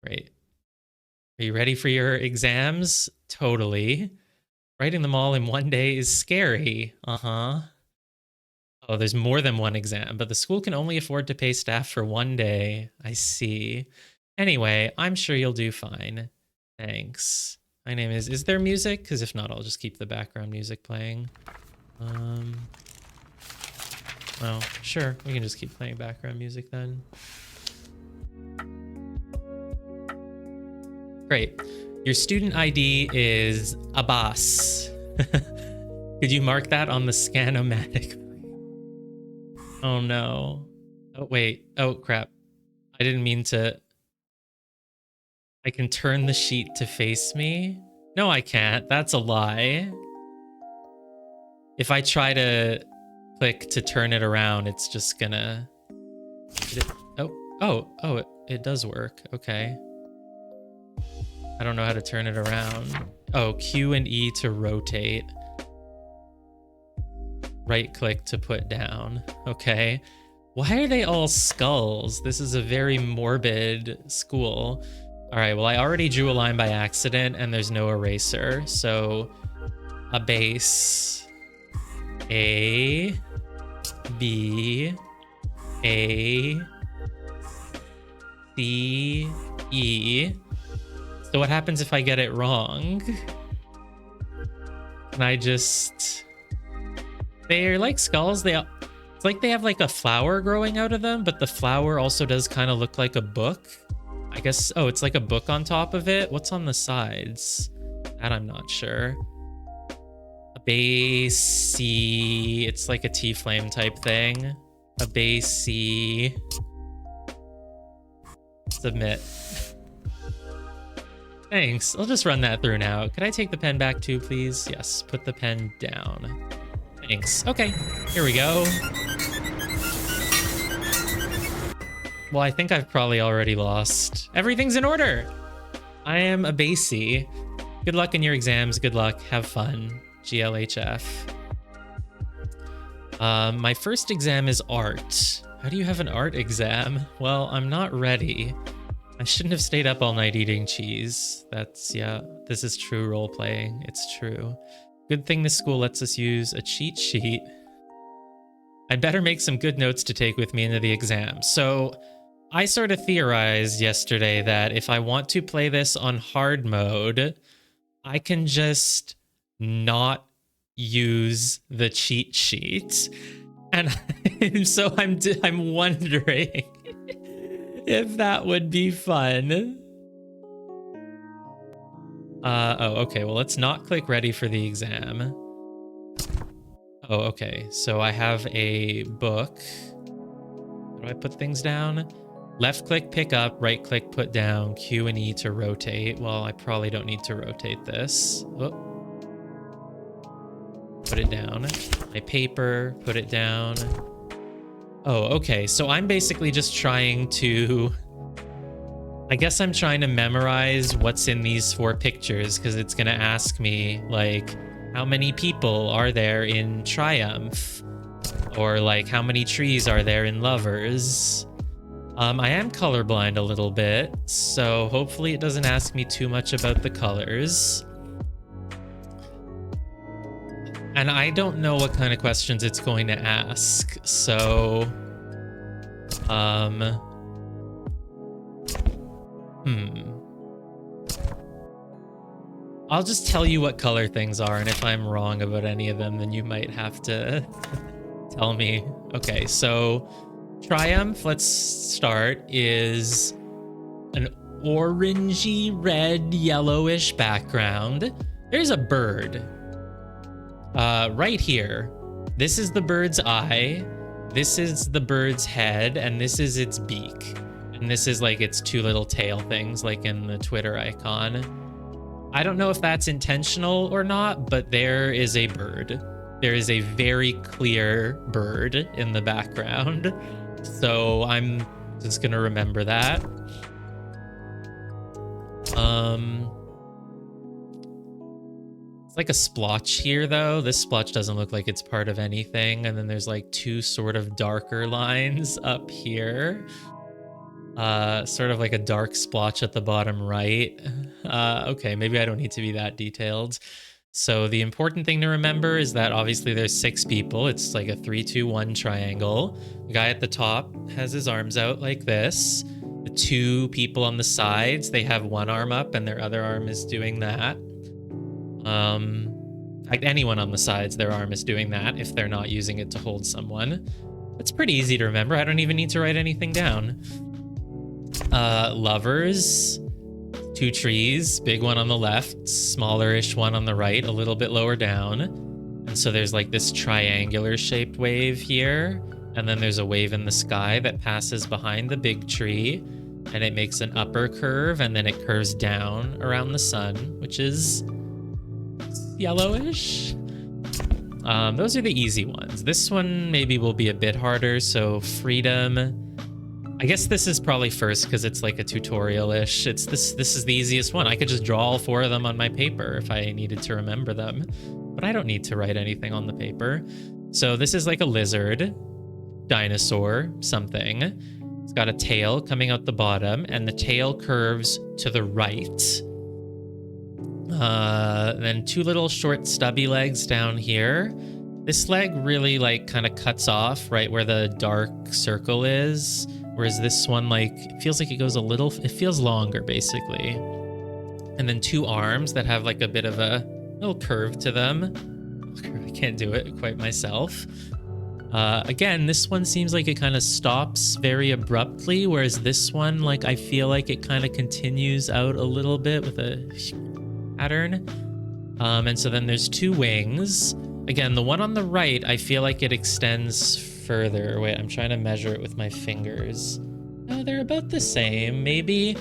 Great. Are you ready for your exams? Totally. Writing them all in one day is scary. Uh-huh. Oh, there's more than one exam, but the school can only afford to pay staff for one day. I see. Anyway, I'm sure you'll do fine. Thanks. My name is there music? Because if not, I'll just keep the background music playing. Well, sure. We can just keep playing background music then. Great. Your student ID is Abbas. Could you mark that on the Scanomatic? Oh no. Oh wait. Oh crap. I didn't mean to. I can turn the sheet to face me? No, I can't. That's a lie. If I try to click to turn it around, it's just gonna... it does work. Okay. I don't know how to turn it around. Oh, Q and E to rotate. Right click to put down. Okay. Why are they all skulls? This is a very morbid school. All right, well, I already drew a line by accident and there's no eraser. So a base, A, B, A, C, E. So what happens if I get it wrong? Can I just... They're like skulls. It's like they have like a flower growing out of them, but the flower also does kind of look like a book. I guess, oh, it's like a book on top of it. What's on the sides? That I'm not sure. A base C. It's like a T-flame type thing. A base C. Submit. Thanks. I'll just run that through now. Could I take the pen back too, please? Yes. Put the pen down. Thanks. Okay. Here we go. Well, I think I've probably already lost. Everything's in order. I am a basey. Good luck in your exams. Good luck. Have fun. GLHF. My first exam is art. How do you have an art exam? Well, I'm not ready. I shouldn't have stayed up all night eating cheese. That's, yeah, this is true role playing. It's true. Good thing this school lets us use a cheat sheet. I'd better make some good notes to take with me into the exam. So I sort of theorized yesterday that if I want to play this on hard mode, I can just not use the cheat sheet. And so I'm wondering if that would be fun. Oh, okay. Well, let's not click ready for the exam. Oh, okay. So I have a book. How do I put things down? Left click, pick up, right click, put down, Q and E to rotate. Well, I probably don't need to rotate this. Oh. Put it down. My paper, put it down. Oh, okay. So I'm basically just trying to... I guess I'm trying to memorize what's in these 4 pictures because it's going to ask me, like, how many people are there in Triumph? Or, like, how many trees are there in Lovers? I am colorblind a little bit, so hopefully it doesn't ask me too much about the colors. And I don't know what kind of questions it's going to ask, so... I'll just tell you what color things are, and if I'm wrong about any of them, then you might have to tell me. Okay, so Triumph, let's start, is an orangey, red, yellowish background. There's a bird. Right here. This is the bird's eye. This is the bird's head, and this is its beak. And this is like its 2 little tail things, like in the Twitter icon. I don't know if that's intentional or not, but there is a bird. There is a very clear bird in the background. So I'm just gonna remember that. It's like a splotch here, though. This splotch doesn't look like it's part of anything. And then there's like 2 sort of darker lines up here. Sort of like a dark splotch at the bottom right. Okay, maybe I don't need to be that detailed. So the important thing to remember is that obviously there's 6 people. It's like a 3-2-1 triangle. The guy at the top has his arms out like this. The 2 people on the sides, they have one arm up and their other arm is doing that. Like anyone on the sides, their arm is doing that if they're not using it to hold someone. That's pretty easy to remember. I don't even need to write anything down. Lovers, 2 trees, big one on the left, smaller-ish one on the right, a little bit lower down. And so there's like this triangular shaped wave here. And then there's a wave in the sky that passes behind the big tree. And it makes an upper curve, and then it curves down around the sun, which is yellowish. Those are the easy ones. This one maybe will be a bit harder. So freedom. I guess this is probably first because it's like a tutorial-ish. This is the easiest one. I could just draw all 4 of them on my paper if I needed to remember them, but I don't need to write anything on the paper. So this is like a lizard, dinosaur, something. It's got a tail coming out the bottom, and the tail curves to the right. Then 2 little short stubby legs down here. This leg really like kind of cuts off right where the dark circle is. Whereas this one, like, it feels like it goes a little, it feels longer, basically. And then 2 arms that have, like, a bit of a little curve to them. I can't do it quite myself. Again, this one seems like it kind of stops very abruptly, whereas this one, like, I feel like it kind of continues out a little bit with a pattern. And so then there's 2 wings. Again, the one on the right, I feel like it extends further. Wait, I'm trying to measure it with my fingers. Oh, they're about the same, maybe.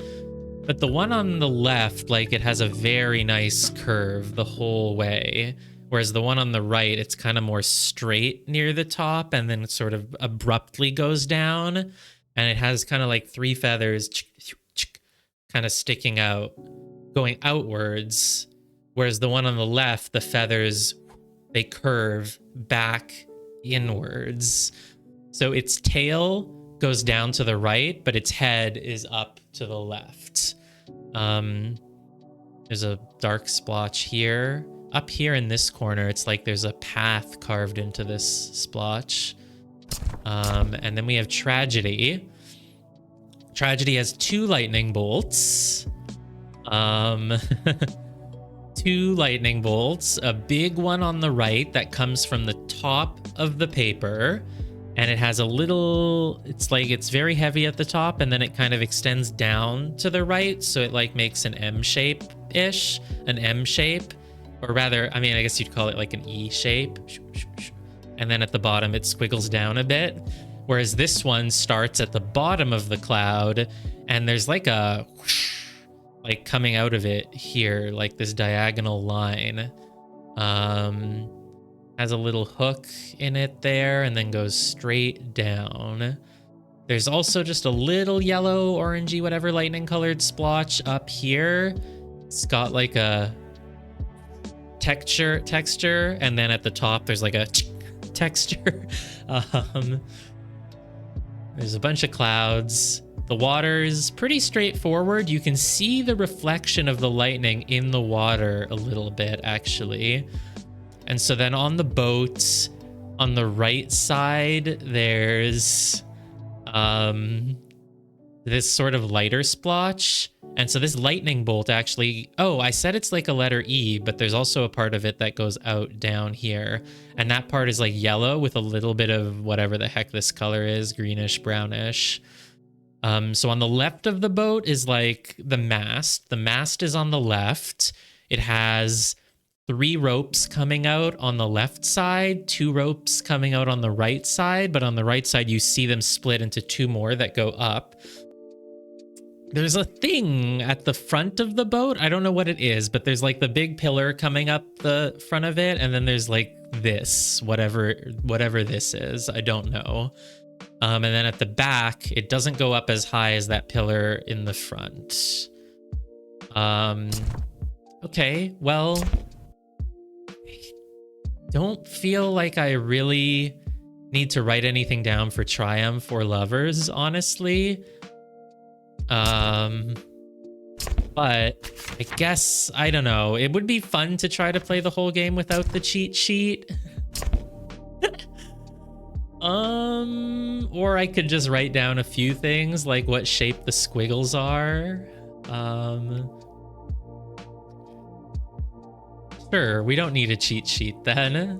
But the one on the left, like, it has a very nice curve the whole way. Whereas the one on the right, it's kind of more straight near the top and then it sort of abruptly goes down. And it has kind of like 3 feathers kind of sticking out, going outwards. Whereas the one on the left, the feathers, they curve back inwards. So its tail goes down to the right, but its head is up to the left. There's a dark splotch here. Up here in this corner, it's like there's a path carved into this splotch. And then we have Tragedy. Tragedy has 2 lightning bolts. 2 lightning bolts, a big one on the right that comes from the top of the paper, and it has a little, it's like it's very heavy at the top and then it kind of extends down to the right, so it like makes an M shape-ish, an M shape, or rather, I mean, I guess you'd call it like an E shape, and then at the bottom it squiggles down a bit, whereas this one starts at the bottom of the cloud and there's like a whoosh, like coming out of it here, like this diagonal line. Has a little hook in it there and then goes straight down. There's also just a little yellow, orangey, whatever lightning colored splotch up here. It's got like a texture, and then at the top there's like a texture. There's a bunch of clouds. The water's pretty straightforward. You can see the reflection of the lightning in the water a little bit, actually. And so then on the boat, on the right side, there's this sort of lighter splotch. And so this lightning bolt actually, oh, I said it's like a letter E, but there's also a part of it that goes out down here. And that part is like yellow with a little bit of whatever the heck this color is, greenish, brownish. So on the left of the boat is like the mast. The mast is on the left. It has 3 ropes coming out on the left side, 2 ropes coming out on the right side, but on the right side you see them split into 2 more that go up. There's a thing at the front of the boat. I don't know what it is, but there's like the big pillar coming up the front of it, and then there's like this, whatever this is. I don't know. And then at the back, it doesn't go up as high as that pillar in the front. Okay, well, I don't feel like I really need to write anything down for Triumph or Lovers, honestly. But I guess, I don't know. It would be fun to try to play the whole game without the cheat sheet. Or I could just write down a few things, like what shape the squiggles are. Sure, we don't need a cheat sheet then.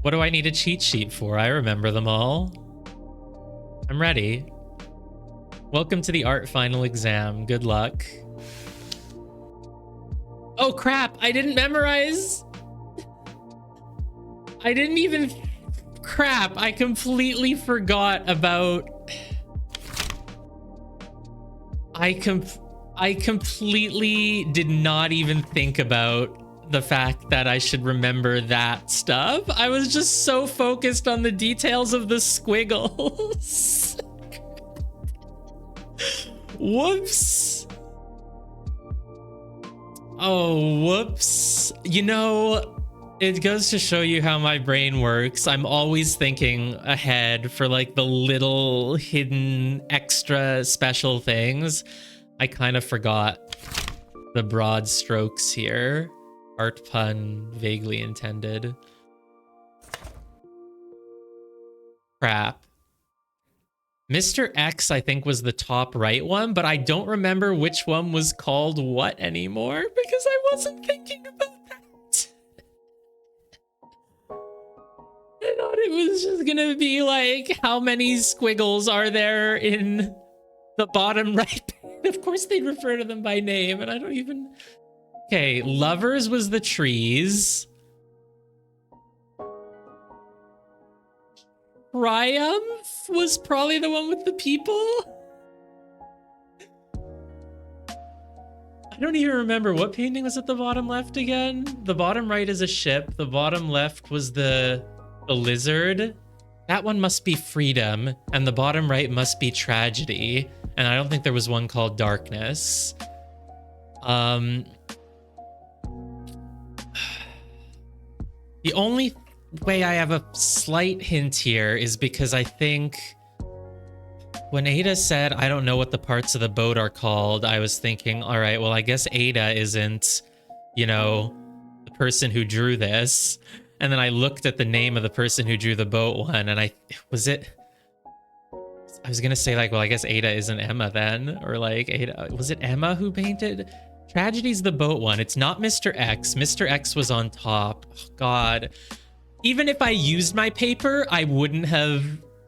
What do I need a cheat sheet for? I remember them all. I'm ready. Welcome to the art final exam. Good luck. Oh crap, I didn't memorize. I didn't even... Crap, I completely forgot about... I completely did not even think about the fact that I should remember that stuff. I was just so focused on the details of the squiggles. Whoops. Oh, whoops. You know, it goes to show you how my brain works. I'm always thinking ahead for like the little hidden extra special things. I kind of forgot the broad strokes here. Art pun vaguely intended. Crap. Mr. X, I think, was the top right one, but I don't remember which one was called what anymore because I wasn't thinking about that. I thought it was just gonna be like, how many squiggles are there in the bottom right? Of course they'd refer to them by name, and I don't even... Okay, lovers was the trees. Triumph was probably the one with the people. I don't even remember what painting was at the bottom left again. The bottom right is a ship. The bottom left was the lizard. That one must be freedom, and the bottom right must be tragedy. And I don't think there was one called darkness. The only way I have a slight hint here is because I think when Ada said, I don't know what the parts of the boat are called, I was thinking, all right, well, I guess Ada isn't, you know, the person who drew this. And then I looked at the name of the person who drew the boat one, and I was going to say like, well, I guess Ada isn't Emma then, or like Ada, was it Emma who painted? Tragedy's the boat one. It's not Mr. X. Mr. X was on top. Oh, God. Even if I used my paper, I wouldn't have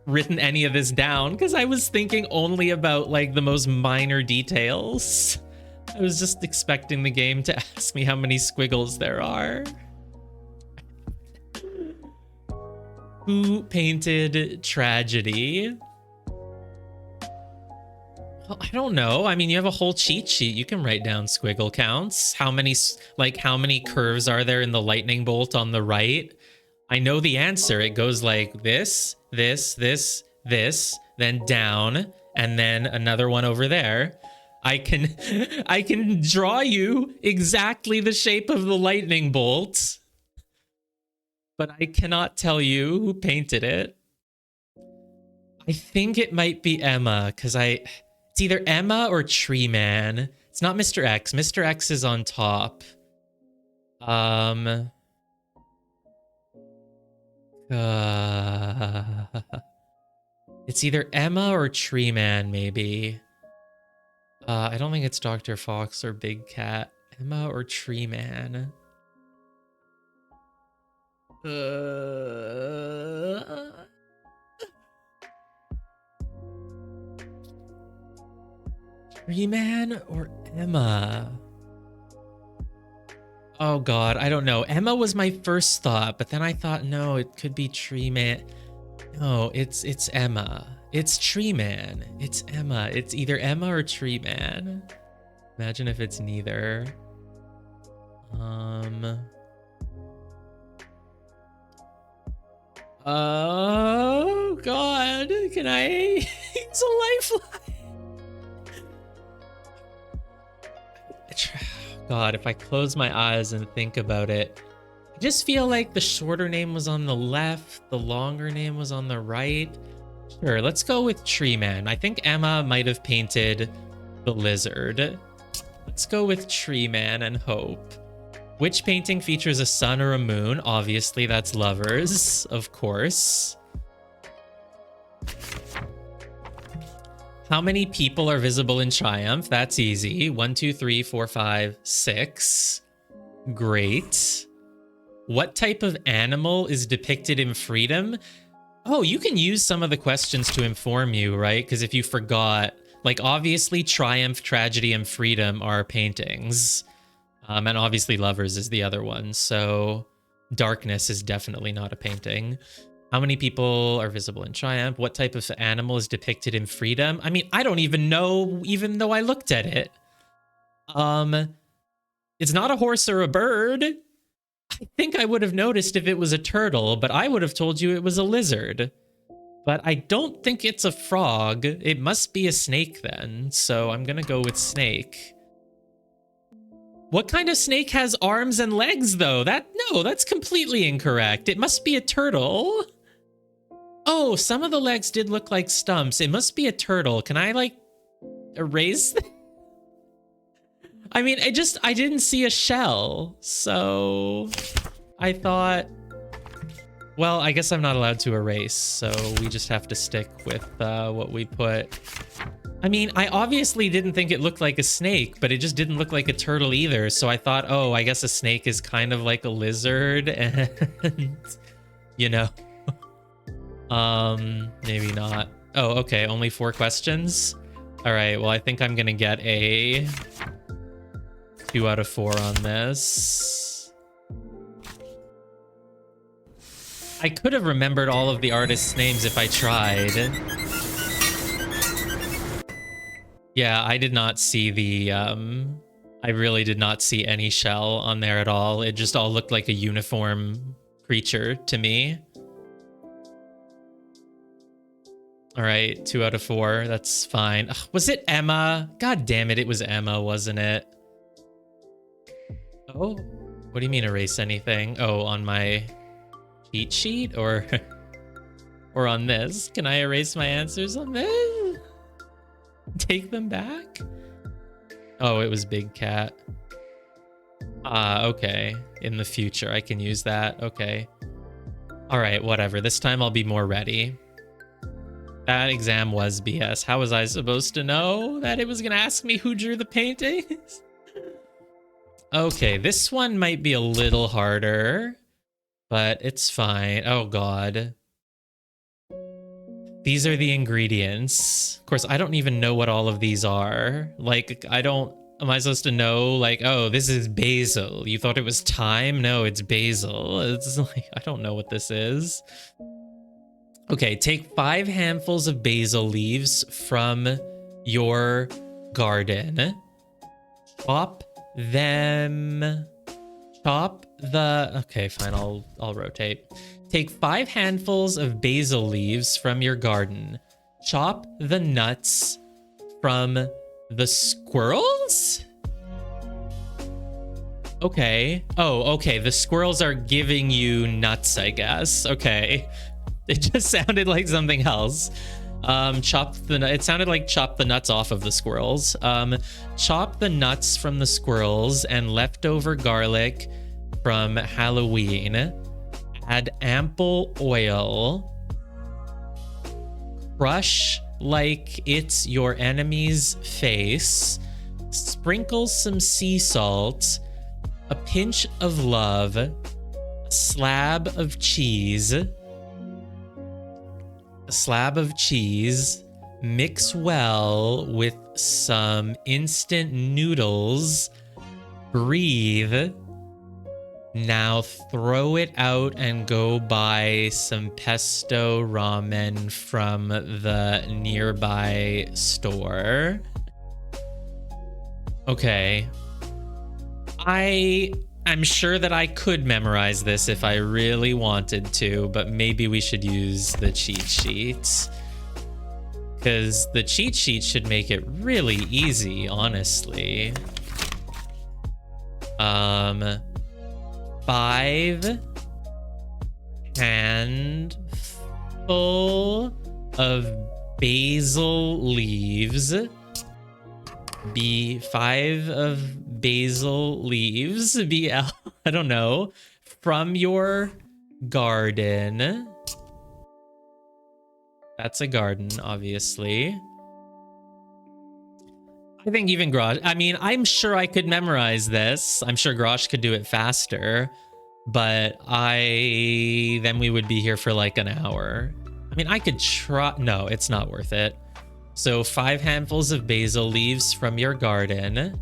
written any of this down because I was thinking only about like the most minor details. I was just expecting the game to ask me how many squiggles there are. Who painted Tragedy? Well, I don't know. I mean, you have a whole cheat sheet. You can write down squiggle counts. How many curves are there in the lightning bolt on the right? I know the answer. It goes like this, this, this, this, then down, and then another one over there. I can draw you exactly the shape of the lightning bolt, but I cannot tell you who painted it. I think it might be Emma, because it's either Emma or Tree Man. It's not Mr. X. Mr. X is on top. It's either Emma or Tree Man, maybe. I don't think it's Dr. Fox or Big Cat. Emma or Tree Man. Tree Man or Emma? Oh God, I don't know. Emma was my first thought, but then I thought, no, it could be Tree Man. No, it's Emma. It's Tree Man. It's Emma. It's either Emma or Tree Man. Imagine if it's neither. Oh God, can I use a lifeline? God, if I close my eyes and think about it, I just feel like the shorter name was on the left, the longer name was on the right. Sure, let's go with Tree Man. I think Emma might have painted the lizard. Let's go with Tree Man and Hope. Which painting features a sun or a moon? Obviously, that's Lovers, of course. How many people are visible in Triumph? That's easy. 1, 2, 3, 4, 5, 6. Great. What type of animal is depicted in Freedom? Oh, you can use some of the questions to inform you, right? Because if you forgot, like obviously Triumph, Tragedy, and Freedom are paintings. And obviously Lovers is the other one. So Darkness is definitely not a painting. How many people are visible in Triumph? What type of animal is depicted in Freedom? I mean, I don't even know, even though I looked at it. It's not a horse or a bird. I think I would have noticed if it was a turtle, but I would have told you it was a lizard. But I don't think it's a frog. It must be a snake then. So I'm gonna go with snake. What kind of snake has arms and legs though? No, that's completely incorrect. It must be a turtle. Oh, some of the legs did look like stumps. It must be a turtle. Can I like erase that? I mean, I didn't see a shell. So I thought, well, I guess I'm not allowed to erase. So we just have to stick with what we put. I mean, I obviously didn't think it looked like a snake, but it just didn't look like a turtle either. So I thought, oh, I guess a snake is kind of like a lizard and, you know, maybe not. Oh, okay. Only 4 questions. All right. Well, I think I'm going to get a 2 out of 4 on this. I could have remembered all of the artists' names if I tried. Yeah, I did not see the, I really did not see any shell on there at all. It just all looked like a uniform creature to me. All right, 2 out of 4. That's fine. Ugh, was it Emma? God damn it, it was Emma, wasn't it? Oh, what do you mean erase anything? Oh, on my cheat sheet or or on this? Can I erase my answers on this? Take them back? Oh, it was Big Cat. Ah, okay. In the future, I can use that. Okay. All right, whatever. This time I'll be more ready. That exam was BS. How was I supposed to know that it was going to ask me who drew the paintings? Okay, this one might be a little harder, but it's fine. Oh, God. These are the ingredients. Of course, I don't even know what all of these are. Like, am I supposed to know, like, oh, this is basil. You thought it was thyme? No, it's basil. It's like, I don't know what this is. Okay, take 5 handfuls of basil leaves from your garden. Chop them. Okay, fine, I'll rotate. Take 5 handfuls of basil leaves from your garden. Chop the nuts from the squirrels? Okay. Oh, okay. The squirrels are giving you nuts, I guess. Okay. It just sounded like something else. It sounded like chop the nuts off of the squirrels. Chop the nuts from the squirrels and leftover garlic from Halloween. Add ample oil. Crush like it's your enemy's face. Sprinkle some sea salt. A pinch of love. A slab of cheese. A slab of cheese. Mix well with some instant noodles. Breathe. Now throw it out and go buy some pesto ramen from the nearby store. Okay. I'm sure that I could memorize this if I really wanted to, but maybe we should use the cheat sheet. Because the cheat sheet should make it really easy, honestly. 5 handful of basil leaves. be 5 of basil leaves. BL, I don't know. From your garden. That's a garden, obviously. I think even Grosh, I mean, I'm sure I could memorize this. I'm sure Grosh could do it faster, but then we would be here for like an hour. I mean, I could try. No, it's not worth it. So 5 handfuls of basil leaves from your garden.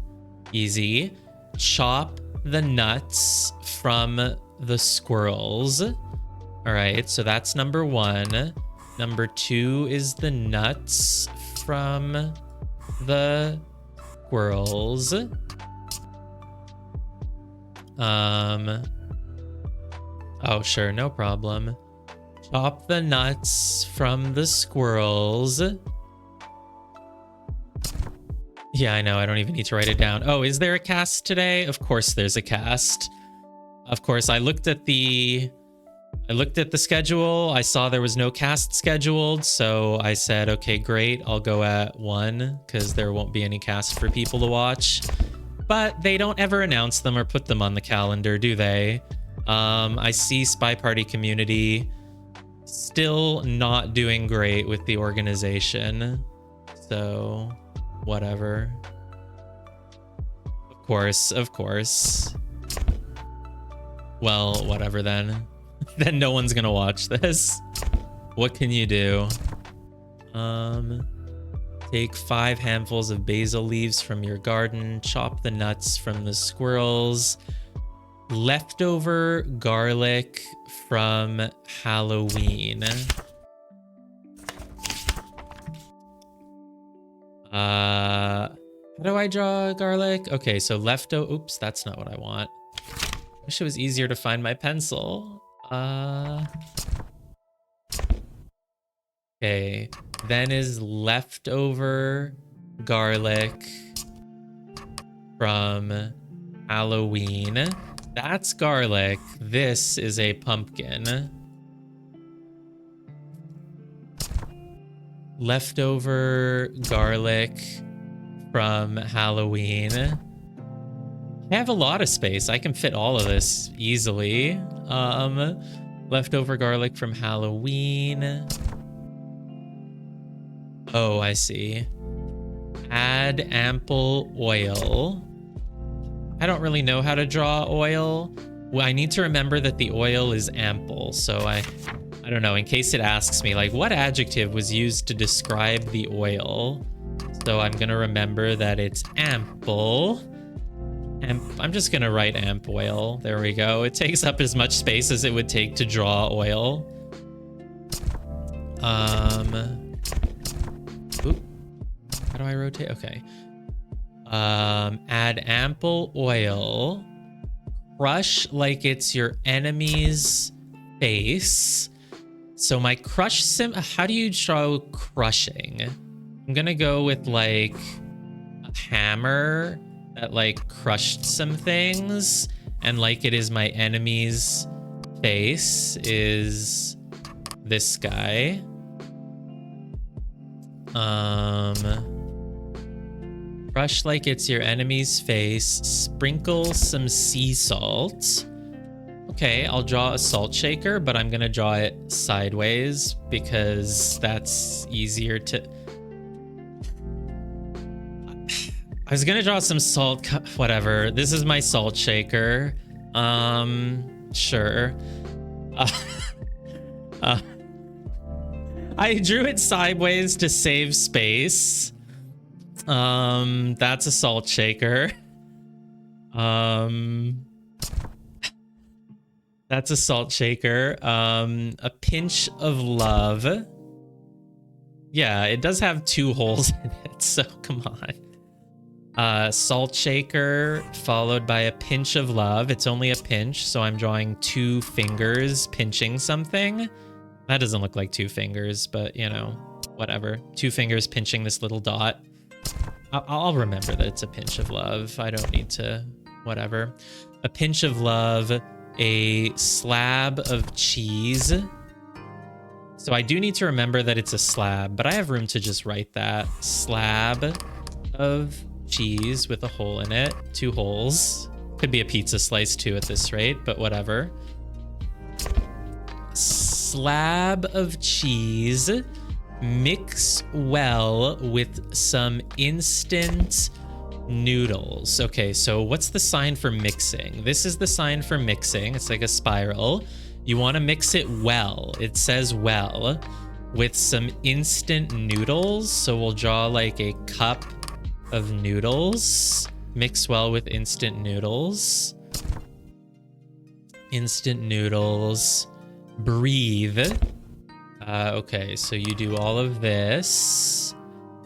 Easy. Chop the nuts from the squirrels. All right, so that's number 1. Number 2 is the nuts from the squirrels. Oh, sure, no problem. Chop the nuts from the squirrels. Yeah, I know, I don't even need to write it down. Oh, is there a cast today? Of course there's a cast. Of course, I looked at the schedule. I saw there was no cast scheduled, so I said, okay, great. I'll go at 1 because there won't be any cast for people to watch. But they don't ever announce them or put them on the calendar, do they? I see Spy Party Community still not doing great with the organization. So, whatever. Of course. Well, whatever then. Then no one's gonna watch this. What can you do? Take 5 handfuls of basil leaves from your garden. Chop the nuts from the squirrels. Leftover garlic from Halloween. How do I draw garlic? Okay, so oops, that's not what I want. Wish it was easier to find my pencil. Okay, then is leftover garlic from Halloween. That's garlic. This is a pumpkin. Leftover garlic from Halloween. I have a lot of space. I can fit all of this easily. Leftover garlic from Halloween. Oh, I see. Add ample oil. I don't really know how to draw oil. Well, I need to remember that the oil is ample. So I don't know, in case it asks me, like, what adjective was used to describe the oil? So I'm gonna remember that it's ample. I'm just gonna write amp oil. There we go. It takes up as much space as it would take to draw oil. Oop. How do I rotate? Okay. Add ample oil. Crush like it's your enemy's face. So my crush how do you draw crushing? I'm gonna go with like a hammer that like crushed some things, and like it is my enemy's face is this guy. Crush like it's your enemy's face. Sprinkle some sea salt. Okay, I'll draw a salt shaker, but I'm gonna draw it sideways because that's easier to... I was gonna draw some salt, whatever. This is my salt shaker. Sure. I drew it sideways to save space. That's a salt shaker. That's a salt shaker. A pinch of love. Yeah, it does have 2 holes in it, so come on. Salt shaker followed by a pinch of love. It's only a pinch, so I'm drawing 2 fingers pinching something. That doesn't look like 2 fingers, but you know, whatever. 2 fingers pinching this little dot. I'll remember that it's a pinch of love. I don't need to, whatever. A pinch of love, a slab of cheese. So I do need to remember that it's a slab, but I have room to just write that. Slab of cheese with a hole in it. 2 holes. Could be a pizza slice too at this rate, but whatever. Slab of cheese. Mix well with some instant noodles. Okay, so what's the sign for mixing? This is the sign for mixing. It's like a spiral. You want to mix it well. It says well with some instant noodles. So we'll draw like a cup of noodles. Mix well with instant noodles. Instant noodles. Breathe. Okay, so you do all of this.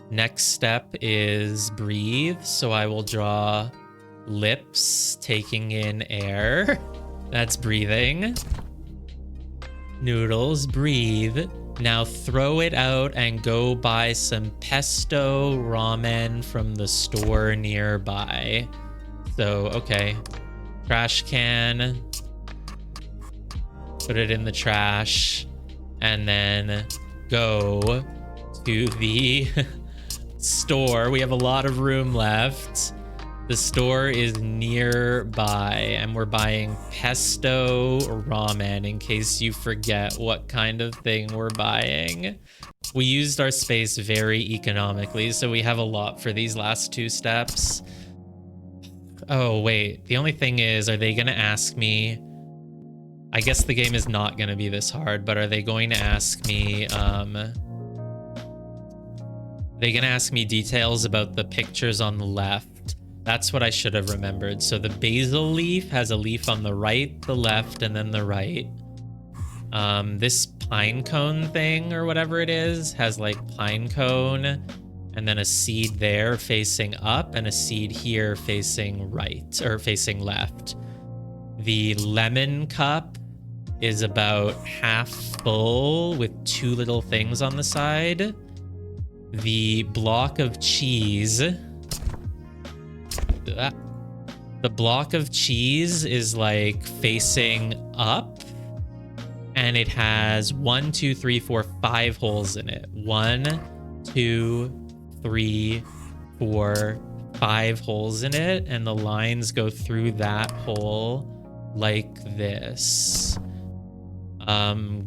Next step is breathe. So I will draw lips taking in air. That's breathing. Noodles, breathe. Now throw it out and go buy some pesto ramen from the store nearby. So, okay. Trash can. Put it in the trash. And then go to the store. We have a lot of room left. The store is nearby, and we're buying pesto ramen in case you forget what kind of thing we're buying. We used our space very economically, so we have a lot for these last 2 steps. Oh, wait. The only thing is, are they going to ask me... I guess the game is not going to be this hard, but are they going to ask me, details about the pictures on the left? That's what I should have remembered. So the basil leaf has a leaf on the right, the left, and then the right. This pine cone thing or whatever it is has like pine cone and then a seed there facing up and a seed here facing right or facing left. The lemon cup is about half full with 2 little things on the side. The block of cheese. The block of cheese is like facing up. And it has 1, 2, 3, 4, 5 holes in it. 1, 2, 3, 4, 5 holes in it. And the lines go through that hole like this.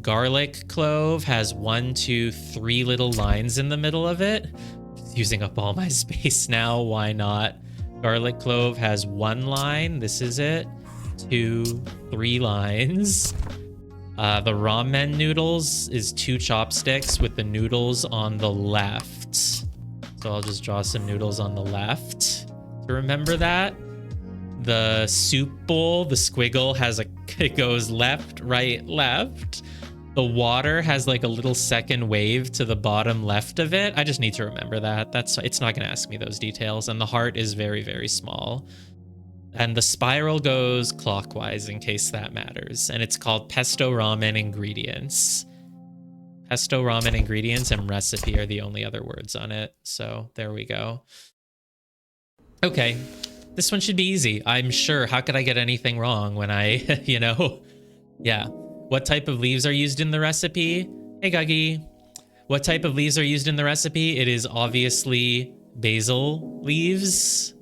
Garlic clove has 1, 2, 3 little lines in the middle of it. Just using up all my space now, why not? Garlic clove has 1 line, this is it. 2, 3 lines. The ramen noodles is 2 chopsticks with the noodles on the left. So I'll just draw some noodles on the left to remember that. The soup bowl, the squiggle has it goes left, right, left. The water has like a little second wave to the bottom left of it. I just need to remember that. It's not going to ask me those details. And the heart is very, very small. And the spiral goes clockwise in case that matters. And it's called pesto ramen ingredients. Pesto ramen ingredients and recipe are the only other words on it. So there we go. Okay. This one should be easy, I'm sure. How could I get anything wrong when I, you know? Yeah. What type of leaves are used in the recipe? Hey, Guggy. What type of leaves are used in the recipe? It is obviously basil leaves.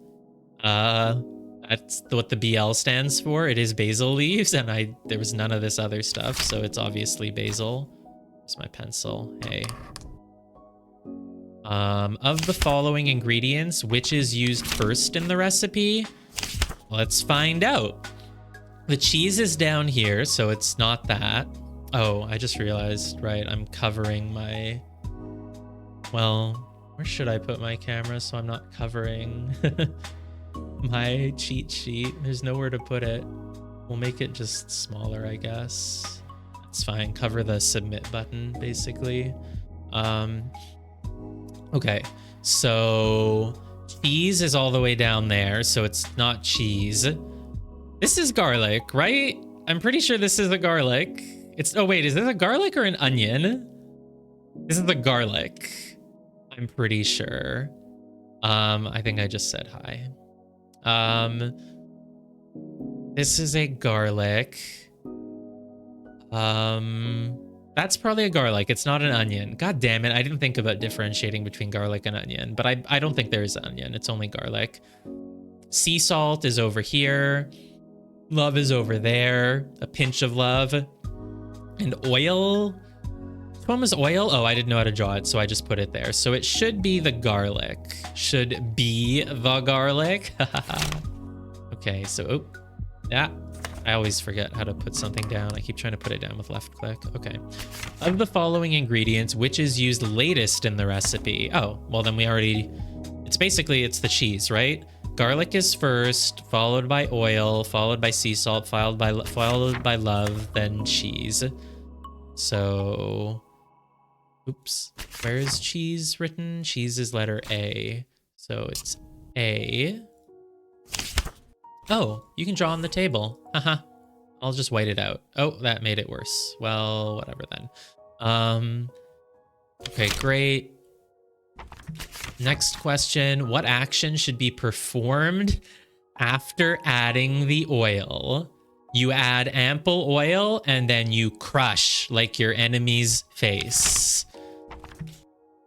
That's what the BL stands for. It is basil leaves, and there was none of this other stuff, so it's obviously basil. Here's my pencil. Hey. Of the following ingredients, which is used first in the recipe? Let's find out. The cheese is down here, so it's not that. Oh, I just realized, right, I'm covering my... Well, where should I put my camera so I'm not covering my cheat sheet? There's nowhere to put it. We'll make it just smaller, I guess. It's fine. Cover the submit button, basically. Okay, so cheese is all the way down there, so it's not cheese. This is garlic, right? I'm pretty sure this is a garlic. Oh wait, is this a garlic or an onion? This is the garlic. I'm pretty sure. I think I just said hi. This is a garlic. That's probably a garlic. It's not an onion. God damn it. I didn't think about differentiating between garlic and onion, but I don't think there is onion. It's only garlic. Sea salt is over here. Love is over there. A pinch of love. And oil. Which one was oil? Oh, I didn't know how to draw it, so I just put it there. So it should be the garlic. Should be the garlic. Okay, so, oh, yeah. I always forget how to put something down. I keep trying to put it down with left click. Okay. Of the following ingredients, which is used latest in the recipe? Oh, well then we already... It's the cheese, right? Garlic is first, followed by oil, followed by sea salt, followed by love, then cheese. So... Oops. Where is cheese written? Cheese is letter A. So it's A. Oh, you can draw on the table. Haha. I'll just white it out. Oh, that made it worse. Well, whatever then. Okay, great. Next question. What action should be performed after adding the oil? You add ample oil and then you crush like your enemy's face.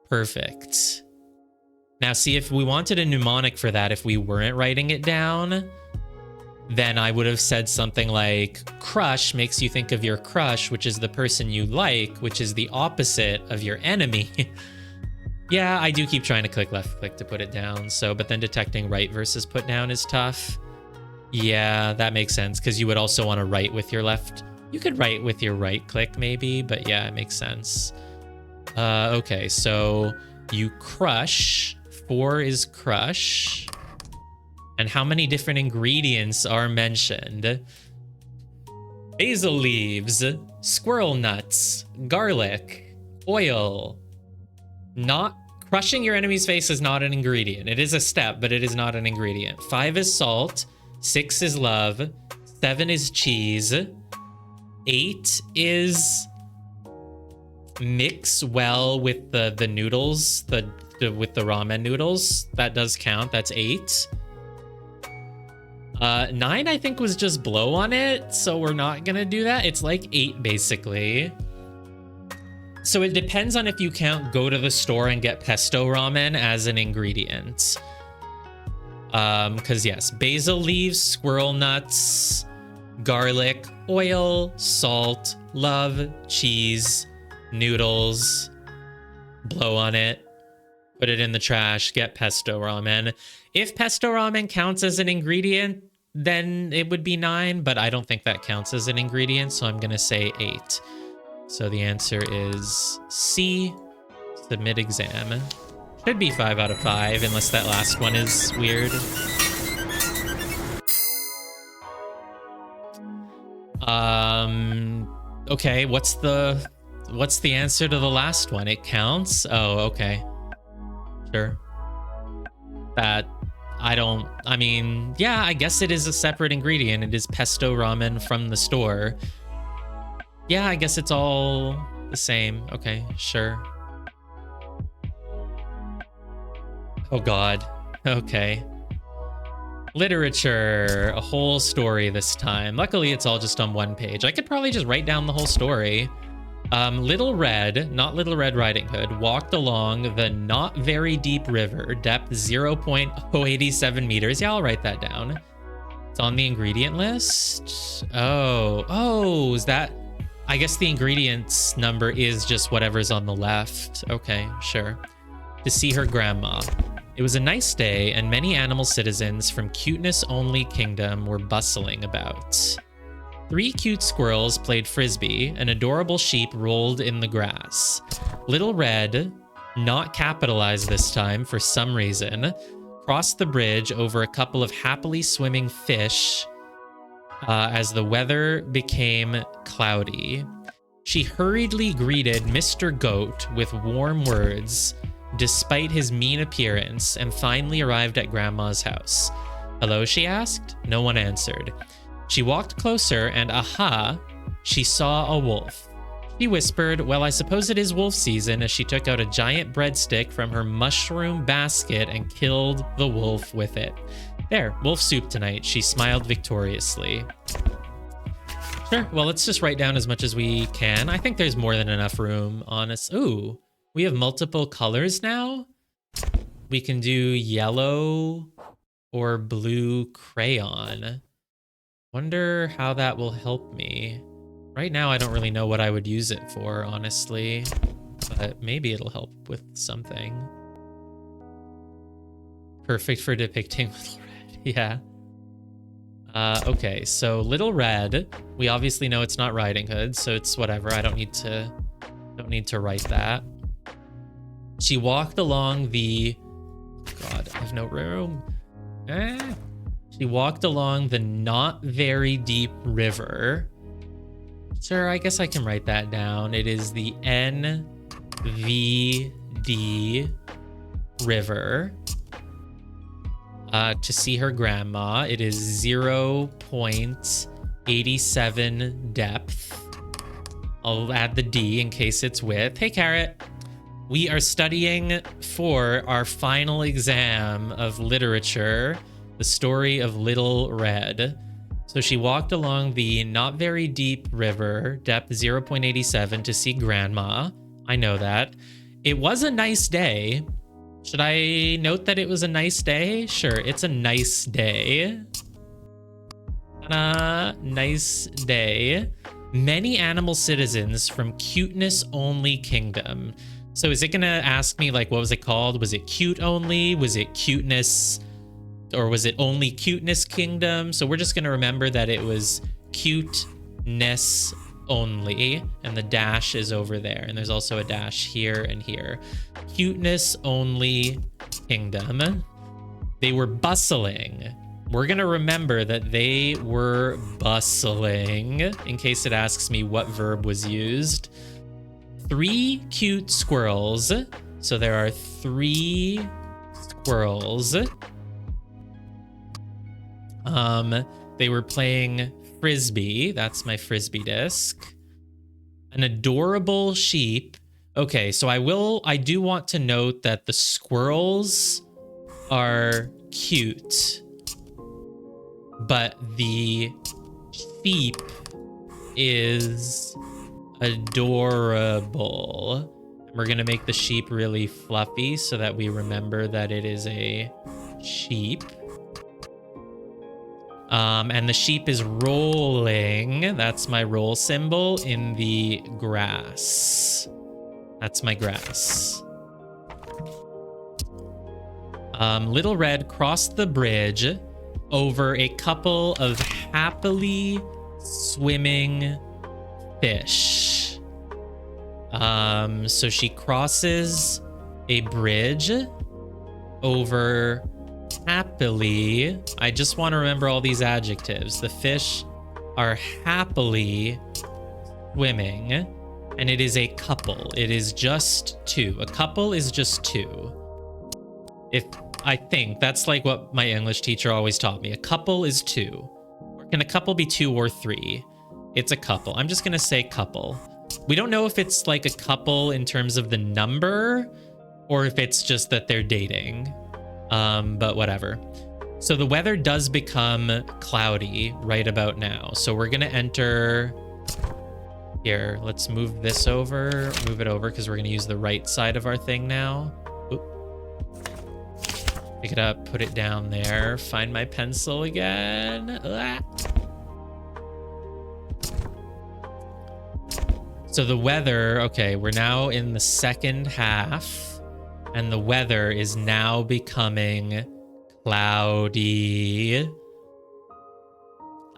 Perfect. Now see, if we wanted a mnemonic for that, if we weren't writing it down, then I would have said something like, crush makes you think of your crush, which is the person you like, which is the opposite of your enemy. Yeah, I do keep trying to click left click to put it down. So, but then detecting right versus put down is tough. Yeah, that makes sense, because you would also want to write with your left. You could write with your right click maybe, but yeah, it makes sense. Okay, so you crush. 4 is crush. And how many different ingredients are mentioned? Basil leaves, squirrel nuts, garlic, oil. Not crushing your enemy's face is not an ingredient. It is a step, but it is not an ingredient. 5 is salt, 6 is love, 7 is cheese, 8 is mix well with the noodles, with the ramen noodles. That does count. That's 8. 9, I think, was just blow on it, so we're not gonna do that. It's like 8, basically. So it depends on if you count go to the store and get pesto ramen as an ingredient. Because yes, basil leaves, squirrel nuts, garlic, oil, salt, love, cheese, noodles, blow on it, put it in the trash, get pesto ramen. If pesto ramen counts as an ingredient, then it would be 9, but I don't think that counts as an ingredient, so I'm gonna say 8. So the answer is C, submit exam. Should be 5 out of 5, unless that last one is weird. Okay, what's the answer to the last one? It counts? Oh, okay. Sure. I mean, yeah, I guess it is a separate ingredient. It is pesto ramen from the store. Yeah, I guess it's all the same. Okay, sure. Oh God. Okay. Literature. A whole story this time. Luckily, it's all just on one page. I could probably just write down the whole story. Little Red, not Little Red Riding Hood, walked along the not very deep river, depth 0.087 meters. Yeah, I'll write that down. It's on the ingredient list. Oh, is that... I guess the ingredients number is just whatever's on the left. Okay, sure. To see her grandma. It was a nice day, and many animal citizens from Cuteness Only Kingdom were bustling about. 3 cute squirrels played frisbee, an adorable sheep rolled in the grass. Little Red, not capitalized this time for some reason, crossed the bridge over a couple of happily swimming fish as the weather became cloudy. She hurriedly greeted Mr. Goat with warm words, despite his mean appearance, and finally arrived at Grandma's house. Hello, she asked. No one answered. She walked closer and aha, she saw a wolf. She whispered, well, I suppose it is wolf season, as she took out a giant breadstick from her mushroom basket and killed the wolf with it. There, wolf soup tonight, she smiled victoriously. Sure. Well, let's just write down as much as we can. I think there's more than enough room, honest. Ooh, we have multiple colors now. We can do yellow or blue crayon. Wonder how that will help me. Right now, I don't really know what I would use it for, honestly, but maybe it'll help with something. Perfect for depicting Little Red. Yeah. Okay, so Little Red, we obviously know it's not Riding Hood, so it's whatever. I don't need to write that. She walked along the... God, I have no room. She walked along the not very deep river. Sure, I guess I can write that down. It is the NVD River. To see her grandma, it is 0.87 depth. I'll add the D in case it's width. Hey, Carrot. We are studying for our final exam of literature, the story of Little Red. So she walked along the not very deep river, depth 0.87, to see grandma. I know that. It was a nice day. Should I note that it was a nice day? Sure, it's a nice day. Nice day. Many animal citizens from Cuteness Only Kingdom. So is it gonna ask me, like, what was it called? Was it Cute Only? Was it Cuteness? Or was it only Cuteness Kingdom? So we're just gonna remember that it was Cuteness Only, and the dash is over there, and there's also a dash here and here. Cuteness Only Kingdom. They were bustling. We're gonna remember that they were bustling in case it asks me what verb was used. 3 cute squirrels. So there are 3 squirrels. They were playing Frisbee. That's my Frisbee disc. An adorable sheep. Okay, so I do want to note that the squirrels are cute, but the sheep is adorable. We're gonna make the sheep really fluffy so that we remember that it is a sheep. And the sheep is rolling. That's my roll symbol in the grass. That's my grass. Little Red crossed the bridge over a couple of happily swimming fish. So she crosses a bridge over happily. I just want to remember all these adjectives. The fish are happily swimming, and it is a couple. It is just 2. A couple is just 2. I think that's like what my English teacher always taught me. A couple is 2. Or can a couple be 2 or 3? It's a couple. I'm just gonna say couple. We don't know if it's like a couple in terms of the number or if it's just that they're dating. But whatever. So the weather does become cloudy right about now. So we're gonna enter here. Let's move this over, move it over, because we're gonna use the right side of our thing now. Oop. Pick it up, put it down there. Find my pencil again. Ah. So the weather, okay, we're now in the second half. And the weather is now becoming cloudy.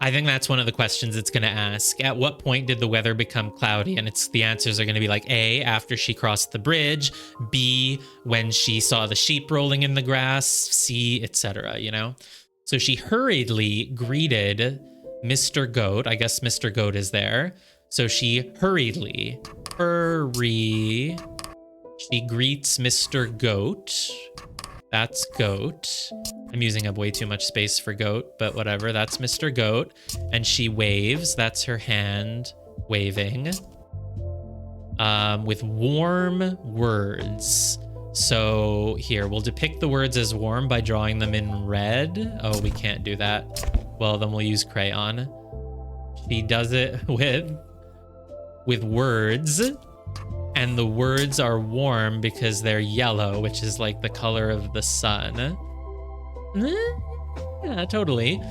I think that's one of the questions it's going to ask. At what point did the weather become cloudy? And the answers are going to be like A, after she crossed the bridge, B, when she saw the sheep rolling in the grass, C, etc., you know? So she hurriedly greeted Mr. Goat. I guess Mr. Goat is there. So she hurriedly, she greets Mr. Goat. That's Goat. I'm using up way too much space for Goat, but whatever. That's Mr. Goat. And she waves. That's her hand waving. With warm words. So here, we'll depict the words as warm by drawing them in red. Oh, we can't do that. Well, then we'll use crayon. She does it with words, and the words are warm because they're yellow, which is like the color of the sun. Yeah, totally.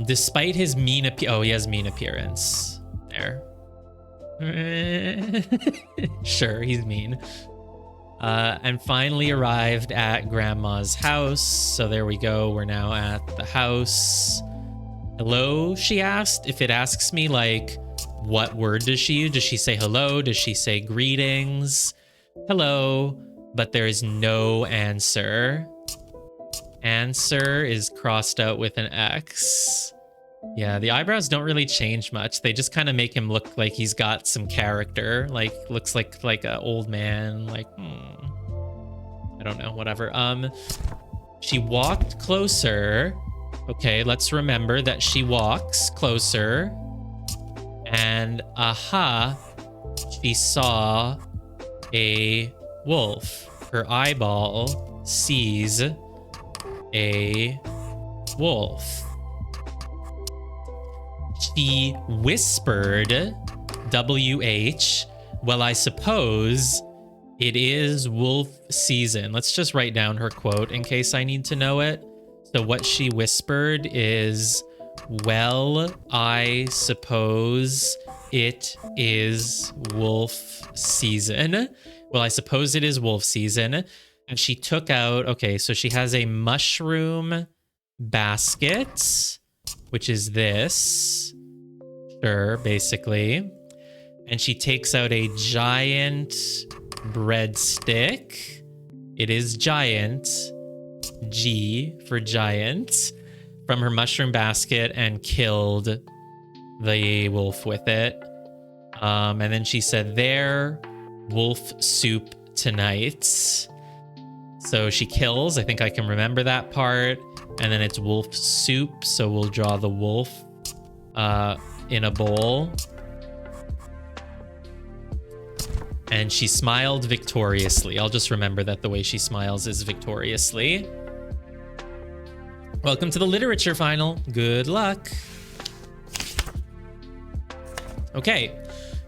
Despite his mean oh, he has mean appearance. There. Sure, he's mean. And finally arrived at Grandma's house. So there we go. We're now at the house. Hello, she asked. If it asks me, like, what word does she use? Does she say hello? Does she say greetings? Hello. But there is no answer. Answer is crossed out with an X. Yeah, the eyebrows don't really change much. They just kind of make him look like he's got some character. Like, looks like an old man. Like, I don't know, whatever. She walked closer. Okay, let's remember that she walks closer. And, aha, she saw a wolf. Her eyeball sees a wolf. She whispered, WH, well, I suppose it is wolf season. Let's just write down her quote in case I need to know it. So what she whispered is, well, I suppose it is wolf season. Well, I suppose it is wolf season. And she took out, okay, so she has a mushroom basket, which is this. Sure, basically. And she takes out a giant breadstick. It is giant. G for giant. From her mushroom basket and killed the wolf with it. And then she said, there, wolf soup tonight. So she kills. I think I can remember that part. And then it's wolf soup. So we'll draw the wolf in a bowl. And she smiled victoriously. I'll just remember that the way she smiles is victoriously. Welcome to the literature final. Good luck. Okay.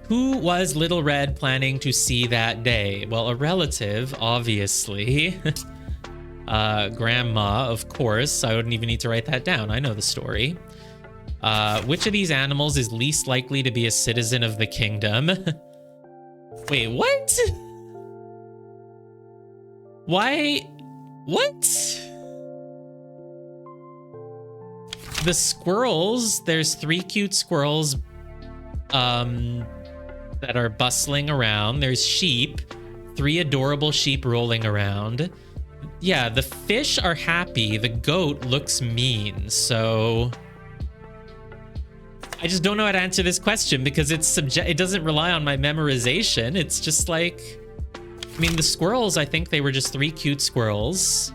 Who was Little Red planning to see that day? Well, a relative, obviously. Grandma, of course. I wouldn't even need to write that down. I know the story. Which of these animals is least likely to be a citizen of the kingdom? Wait, what? Why? What? The squirrels, there's 3 cute squirrels that are bustling around. There's sheep, 3 adorable sheep rolling around. Yeah, the fish are happy. The goat looks mean, so I just don't know how to answer this question because it doesn't rely on my memorization. It's just like, I mean, the squirrels, I think they were just 3 cute squirrels.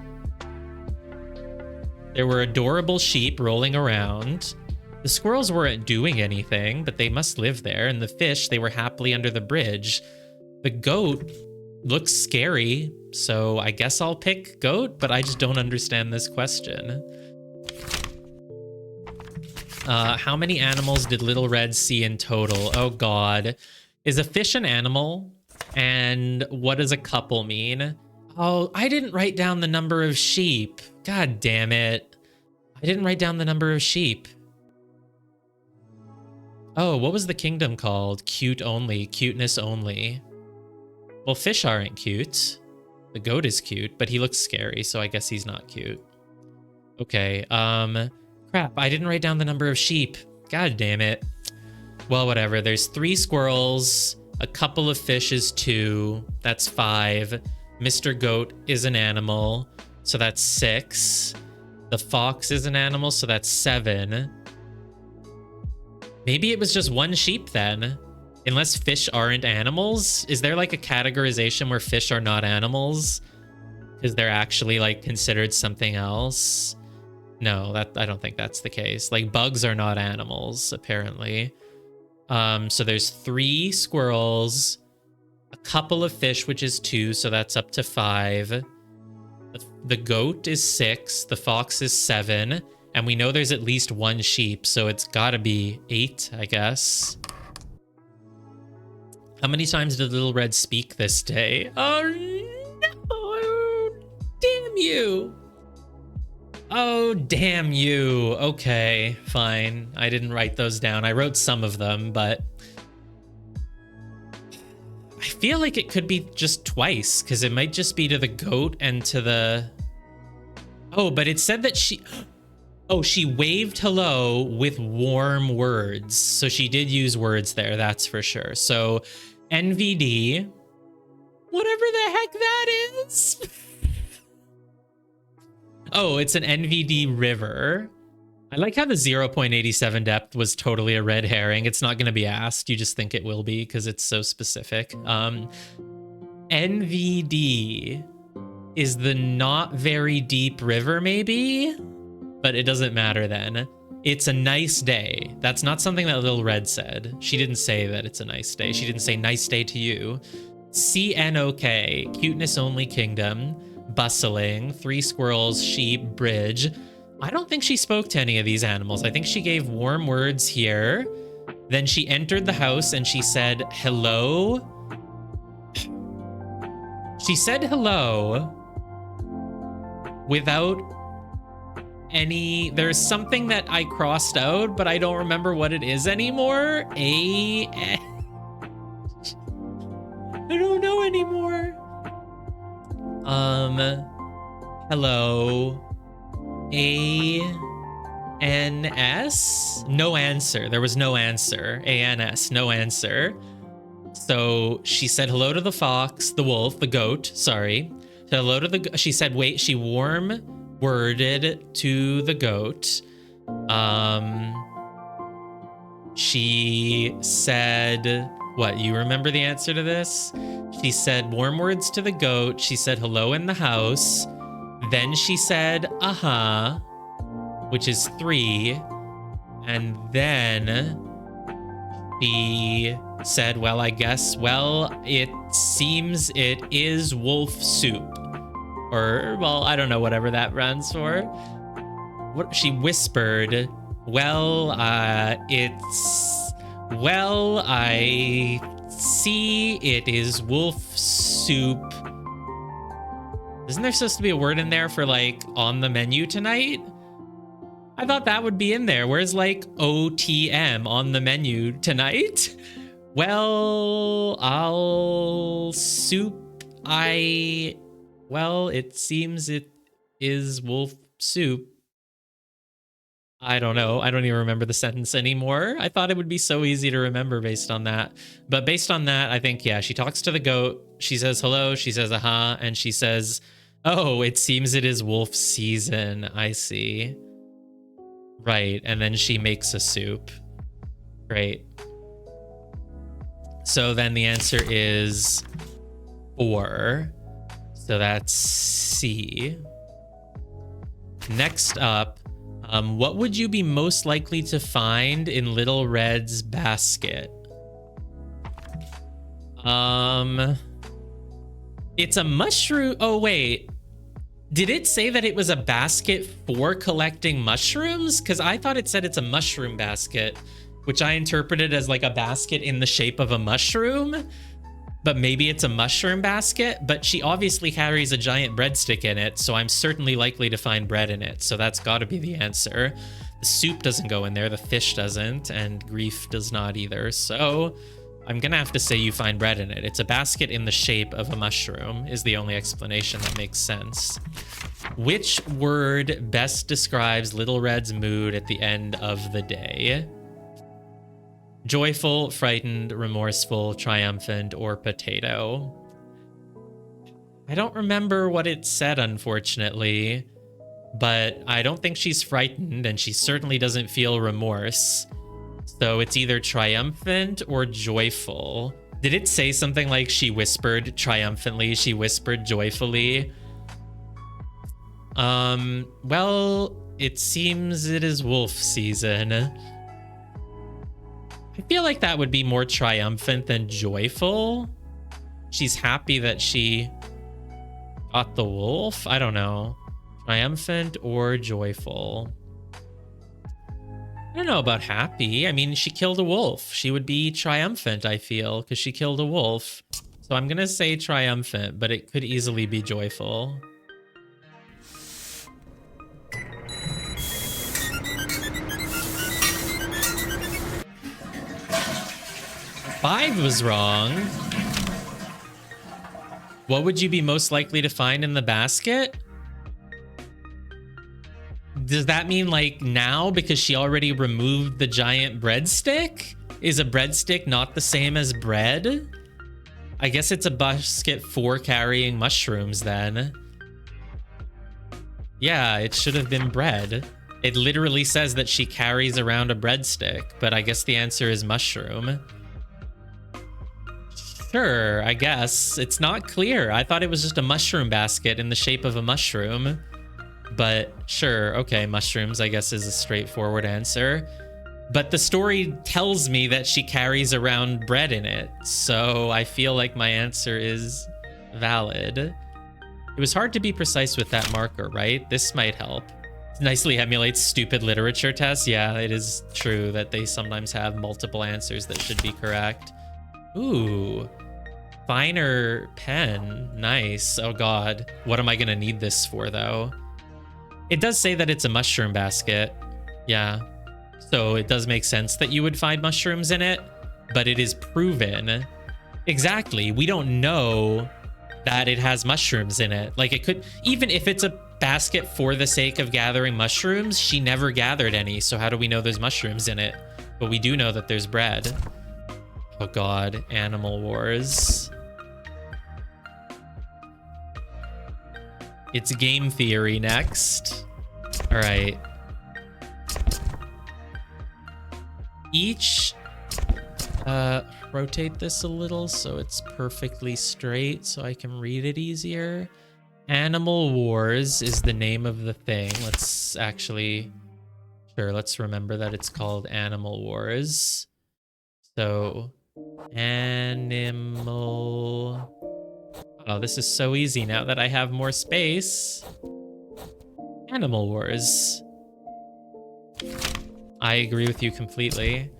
There were adorable sheep rolling around. The squirrels weren't doing anything, but they must live there. And the fish, they were happily under the bridge. The goat looks scary, so I guess I'll pick goat, but I just don't understand this question. How many animals did Little Red see in total? Oh God. Is a fish an animal? And what does a couple mean? Oh, I didn't write down the number of sheep. God damn it. I didn't write down the number of sheep. Oh, what was the kingdom called? Cute only, cuteness only. Well, fish aren't cute. The goat is cute, but he looks scary, so I guess he's not cute. Okay, crap, I didn't write down the number of sheep. God damn it. Well, whatever, there's 3 squirrels, a couple of fish is 2, that's 5. Mr. Goat is an animal, so that's 6. The fox is an animal, so that's 7. Maybe it was just 1 sheep then. Unless fish aren't animals? Is there like a categorization where fish are not animals? Because they're actually like considered something else? No, I don't think that's the case. Like bugs are not animals, apparently. So there's 3 squirrels, a couple of fish, which is 2, so that's up to 5. The goat is 6, the fox is 7, And we know there's at least one sheep, so it's gotta be 8, I guess. How many times did Little Red speak this day? Oh no! Damn you! Oh, damn you. Okay, fine. I didn't write those down. I wrote some of them, but I feel like it could be just twice, because it might just be to the goat and to the... Oh, but it said that she... Oh, she waved hello with warm words. So she did use words there, that's for sure. So NVD, whatever the heck that is. Oh, it's an NVD river. I like how the 0.87 depth was totally a red herring. It's not going to be asked. You just think it will be because it's so specific. NVD is the not very deep river, maybe? But it doesn't matter then. It's a nice day. That's not something that Little Red said. She didn't say that it's a nice day. She didn't say nice day to you. CNOK, cuteness only kingdom, bustling, 3 squirrels, sheep, bridge. I don't think she spoke to any of these animals. I think she gave warm words here. Then she entered the house and she said, hello. She said hello without any... There's something that I crossed out, but I don't remember what it is anymore. I don't know anymore. Hello. A-N-S? No answer. There was no answer. A-N-S, no answer. So she said hello to the fox, the wolf, the goat, sorry. Said hello to the... She said, wait, she warm worded to the goat. She said... What, you remember the answer to this? She said warm words to the goat. She said hello in the house. Then she said, uh-huh, which is 3. And then she said, well, I guess, well, it seems it is wolf soup. Or, well, I don't know, whatever that runs for. What she whispered, well, well, I see it is wolf soup. Isn't there supposed to be a word in there for, like, on the menu tonight? I thought that would be in there. Where's, like, OTM, on the menu tonight? Well, I'll soup. Well, it seems it is wolf soup. I don't know. I don't even remember the sentence anymore. I thought it would be so easy to remember based on that. But based on that, I think, yeah, she talks to the goat. She says hello. She says, aha. And she says, oh, it seems it is wolf season. I see. Right. And then she makes a soup. Great. So then the answer is 4. So that's C. Next up, what would you be most likely to find in Little Red's basket? It's a mushroom. Oh, wait. Did it say that it was a basket for collecting mushrooms? Because I thought it said it's a mushroom basket, which I interpreted as like a basket in the shape of a mushroom. But maybe it's a mushroom basket, but she obviously carries a giant breadstick in it, so I'm certainly likely to find bread in it, so that's gotta be the answer. The soup doesn't go in there, the fish doesn't, and grief does not either, so I'm gonna have to say you find bread in it. It's a basket in the shape of a mushroom, is the only explanation that makes sense. Which word best describes Little Red's mood at the end of the day? Joyful, frightened, remorseful, triumphant, or potato? I don't remember what it said, unfortunately, but I don't think she's frightened, and she certainly doesn't feel remorse. So it's either triumphant or joyful. Did it say something like she whispered triumphantly, she whispered joyfully? Well, it seems it is wolf season. I feel like that would be more triumphant than joyful. She's happy that she got the wolf. I don't know. Triumphant or joyful? I don't know about happy. I mean, she killed a wolf. She would be triumphant, I feel, because she killed a wolf. So I'm going to say triumphant, but it could easily be joyful. Five was wrong. What would you be most likely to find in the basket? Does that mean like now because she already removed the giant breadstick? Is a breadstick not the same as bread? I guess it's a basket for carrying mushrooms then. Yeah, it should have been bread. It literally says that she carries around a breadstick, but I guess the answer is mushroom. Sure, I guess. It's not clear. I thought it was just a mushroom basket in the shape of a mushroom. But sure, okay, mushrooms, I guess, is a straightforward answer. But the story tells me that she carries around bread in it, so I feel like my answer is valid. It was hard to be precise with that marker, right? This might help. Nicely emulates stupid literature tests. Yeah, it is true that they sometimes have multiple answers that should be correct. Ooh, finer pen. Nice. Oh God, what am I gonna need this for though? It does say that it's a mushroom basket. Yeah. So it does make sense that you would find mushrooms in it, but it is proven. Exactly. We don't know that it has mushrooms in it. Like it could, even if it's a basket for the sake of gathering mushrooms, she never gathered any. So how do we know there's mushrooms in it? But we do know that there's bread. Oh God, Animal Wars. It's game theory next. All right. Each, rotate this a little so it's perfectly straight so I can read it easier. Animal Wars is the name of the thing. Let's actually, sure, let's remember that it's called Animal Wars. So, animal. Oh, this is so easy now that I have more space. Animal Wars. I agree with you completely.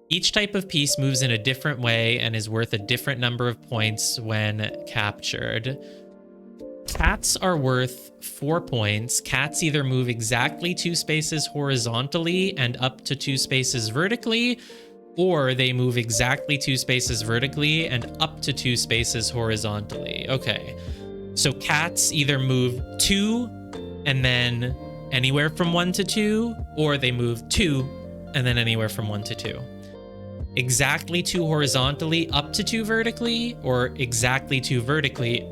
Each type of piece moves in a different way and is worth a different number of points when captured. Cats are worth 4 points. Cats either move exactly 2 spaces horizontally and up to 2 spaces vertically, or they move exactly 2 spaces vertically and up to 2 spaces horizontally. Okay, so cats either move 2 and then anywhere from 1 to 2, or they move 2 and then anywhere from 1 to 2. Exactly 2 horizontally, up to 2 vertically, or exactly 2 vertically,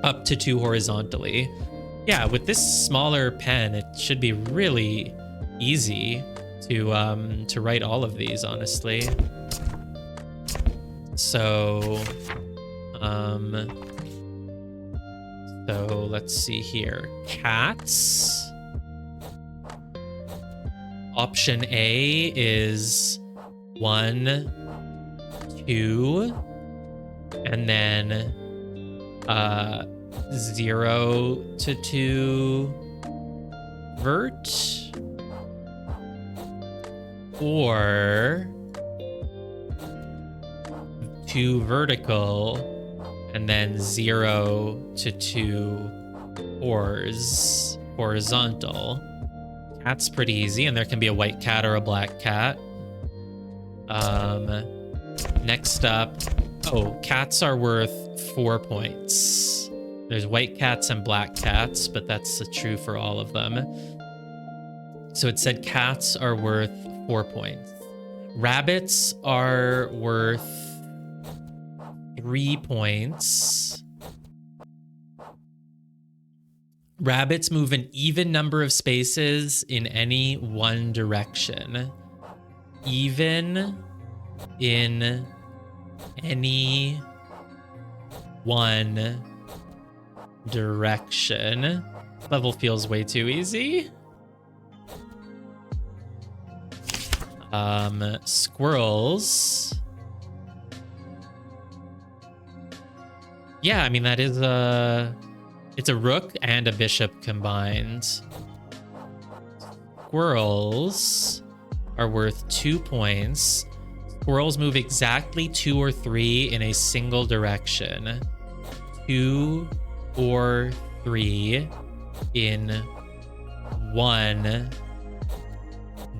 up to 2 horizontally. Yeah, with this smaller pen, it should be really easy to write all of these, honestly. So let's see here. Cats. Option A is 1, 2, and then 0 to 2 vert. Or 2 vertical and then 0 to 2 horizontal. Cat's pretty easy, and there can be a white cat or a black cat. Next up, oh, cats are worth 4 points. There's white cats and black cats, but that's true for all of them. So it said cats are worth 4 points. Rabbits are worth 3 points. Rabbits move an even number of spaces in any one direction. Even in any one direction. Level feels way too easy. Squirrels. Yeah, I mean, that is it's a rook and a bishop combined. squirrels are worth 2 points. Squirrels move exactly 2 or 3 in a single direction. 2 or 3 in one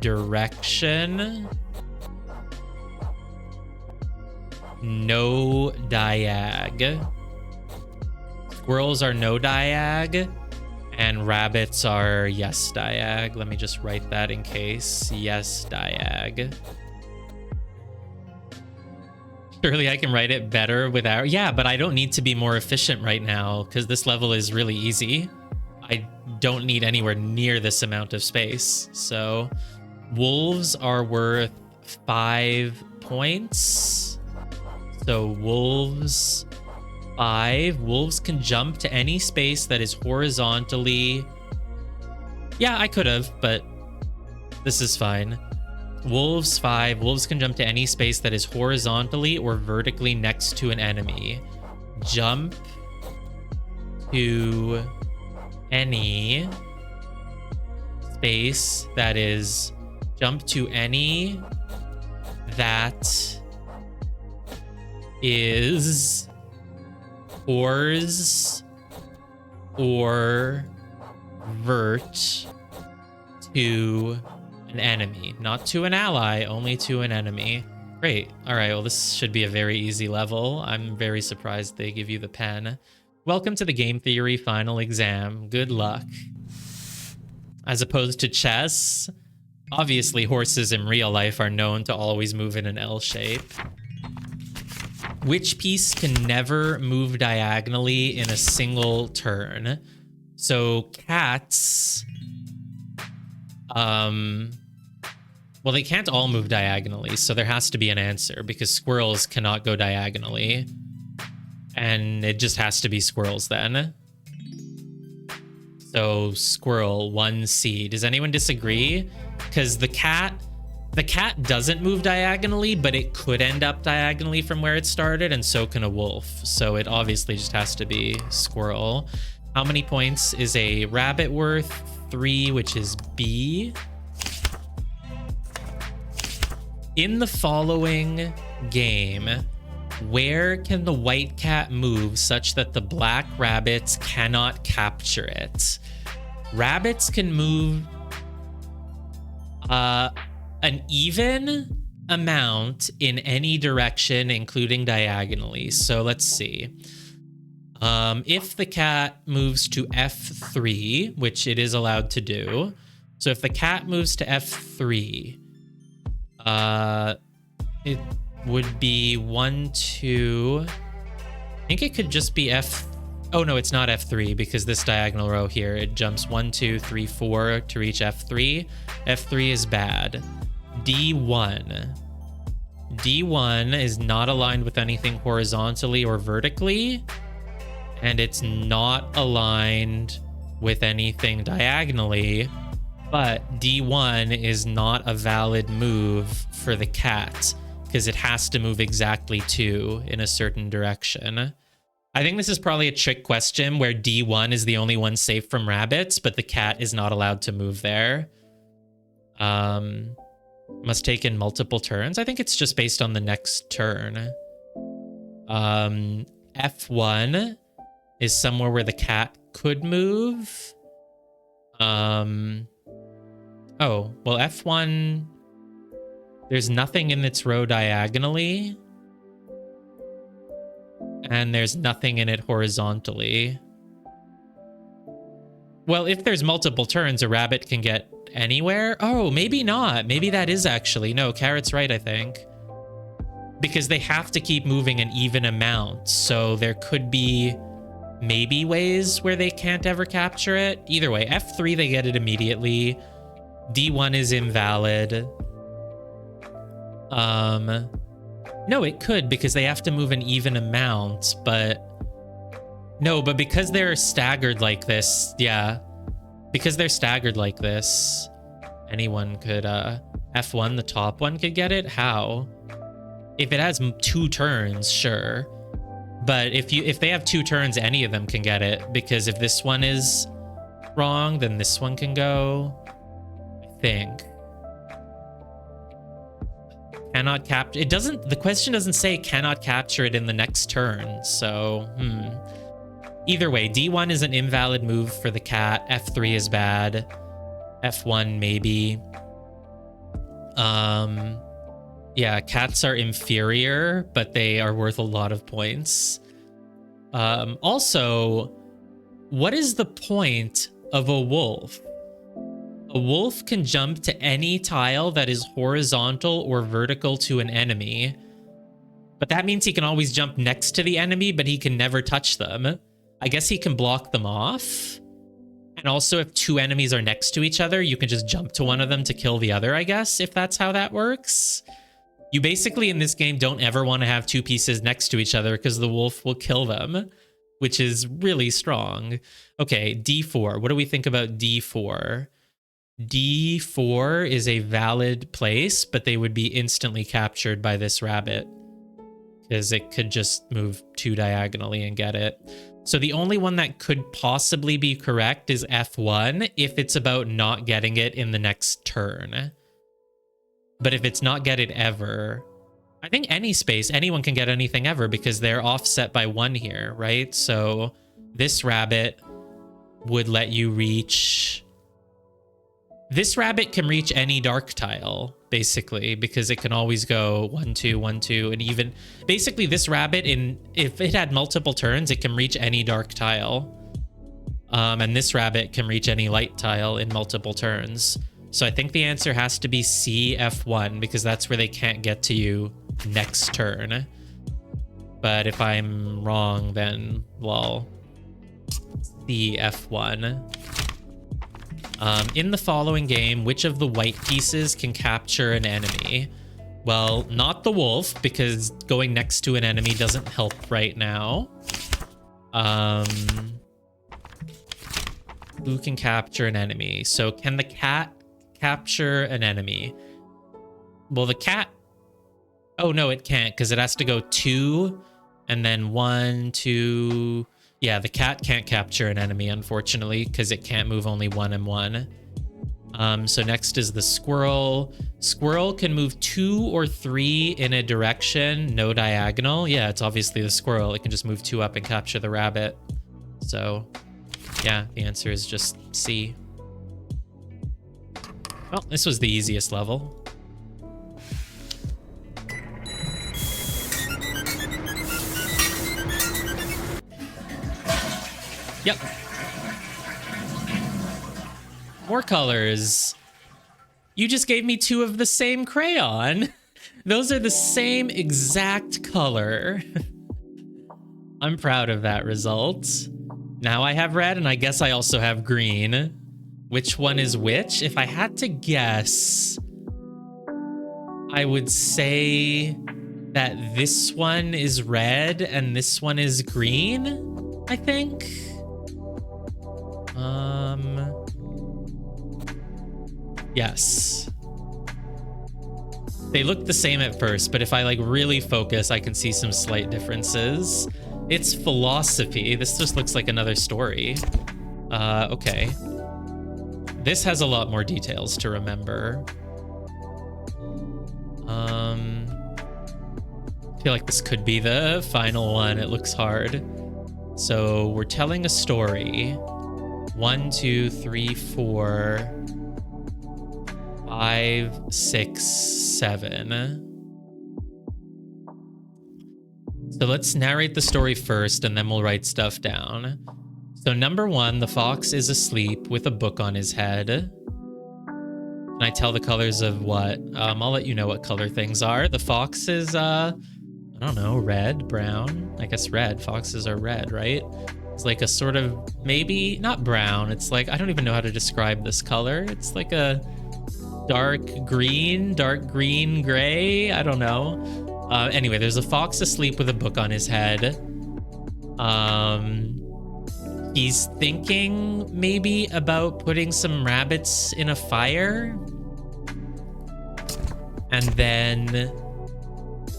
direction. No diag. Squirrels are no diag, and rabbits are yes diag. Let me just write that in case. Yes diag. Surely I can write it better without... Yeah, but I don't need to be more efficient right now because this level is really easy. I don't need anywhere near this amount of space. So wolves are worth 5 points. So wolves, 5. Wolves can jump to any space that is horizontally... Yeah, I could have, but this is fine. Wolves, 5. Wolves can jump to any space that is horizontally or vertically next to an enemy. Jump to any space that is... Jump to any that is hors or vert to an enemy. Not to an ally, only to an enemy. Great. All right, well, this should be a very easy level. I'm very surprised they give you the pen. Welcome to the game theory final exam. Good luck. As opposed to chess, obviously horses in real life are known to always move in an L shape. Which piece can never move diagonally in a single turn? So cats... Well, they can't all move diagonally, so there has to be an answer because squirrels cannot go diagonally. And it just has to be squirrels then. So squirrel, 1C. Does anyone disagree? Because the cat doesn't move diagonally, but it could end up diagonally from where it started, and so can a wolf. So it obviously just has to be squirrel. How many points is a rabbit worth? 3, which is B. In the following game, where can the white cat move such that the black rabbits cannot capture it? Rabbits can move an even amount in any direction, including diagonally. So let's see. If the cat moves to F3, which it is allowed to do. So if the cat moves to F3, it would be 1, 2. I think it could just be F. Oh no, it's not F3 because this diagonal row here, it jumps 1, 2, 3, 4 to reach F3. F3 is bad. D1. D1 is not aligned with anything horizontally or vertically. And it's not aligned with anything diagonally, but D1 is not a valid move for the cat because it has to move exactly 2 in a certain direction. I think this is probably a trick question where D1 is the only one safe from rabbits, but the cat is not allowed to move there. Must take in multiple turns. I think it's just based on the next turn. F1 is somewhere where the cat could move. Oh, well, F1, there's nothing in its row diagonally. And there's nothing in it horizontally. Well, if there's multiple turns, a rabbit can get anywhere. Oh, maybe not. Maybe that is actually. No, Carrot's right, I think. Because they have to keep moving an even amount. So there could be maybe ways where they can't ever capture it. Either way, F3, they get it immediately. D1 is invalid. No, it could because they have to move an even amount, but no, but because they're staggered like this, yeah, because they're staggered like this, anyone could, F1, the top one could get it. How? If it has 2 turns, sure. But if they have 2 turns, any of them can get it, because if this one is wrong, then this one can go. I think. Cannot capture. It doesn't. The question doesn't say cannot capture it in the next turn. So, Either way, D1 is an invalid move for the cat. F3 is bad. F1 maybe. Yeah, cats are inferior, but they are worth a lot of points. Also, what is the point of a wolf? A wolf can jump to any tile that is horizontal or vertical to an enemy. But that means he can always jump next to the enemy, but he can never touch them. I guess he can block them off. And also, if two enemies are next to each other, you can just jump to one of them to kill the other, I guess, if that's how that works. You basically, in this game, don't ever want to have two pieces next to each other because the wolf will kill them, which is really strong. Okay, D4. What do we think about D4? D4 is a valid place, but they would be instantly captured by this rabbit because it could just move 2 diagonally and get it. So the only one that could possibly be correct is F1 if it's about not getting it in the next turn. But if it's not get it ever, I think any space, anyone can get anything ever because they're offset by 1 here, right? So this rabbit would let you reach... This rabbit can reach any dark tile, basically, because it can always go 1, 2, 1, 2, and even... Basically, this rabbit, if it had multiple turns, it can reach any dark tile. And this rabbit can reach any light tile in multiple turns. So I think the answer has to be C, F1, because that's where they can't get to you next turn. But if I'm wrong, then, well, C, F1. In the following game, which of the white pieces can capture an enemy? Well, not the wolf, because going next to an enemy doesn't help right now. Who can capture an enemy? So can the cat capture an enemy? Well, the cat... Oh, no, it can't, because it has to go 2, and then 1, 2... Yeah, the cat can't capture an enemy, unfortunately, because it can't move only 1 and 1. So next is the squirrel. Squirrel can move 2 or 3 in a direction, no diagonal. Yeah, it's obviously the squirrel. It can just move 2 up and capture the rabbit. So, yeah, the answer is just C. Well, this was the easiest level. Yep. More colors. You just gave me 2 of the same crayon. Those are the same exact color. I'm proud of that result. Now I have red, and I guess I also have green. Which one is which? If I had to guess, I would say that this one is red and this one is green, I think. Yes. They look the same at first, but if I like really focus, I can see some slight differences. It's philosophy. This just looks like another story. Okay. This has a lot more details to remember. I feel like this could be the final one. It looks hard. So we're telling a story. 1, 2, 3, 4, 5, 6, 7. So let's narrate the story first, and then we'll write stuff down. So number 1, the fox is asleep with a book on his head. Can I tell the colors of what? I'll let you know what color things are. The fox is, I don't know, red, brown. I guess red. Foxes are red, right? It's like a sort of, maybe, not brown. It's like, I don't even know how to describe this color. It's like a dark green, gray. I don't know. Anyway, there's a fox asleep with a book on his head. He's thinking maybe about putting some rabbits in a fire. And then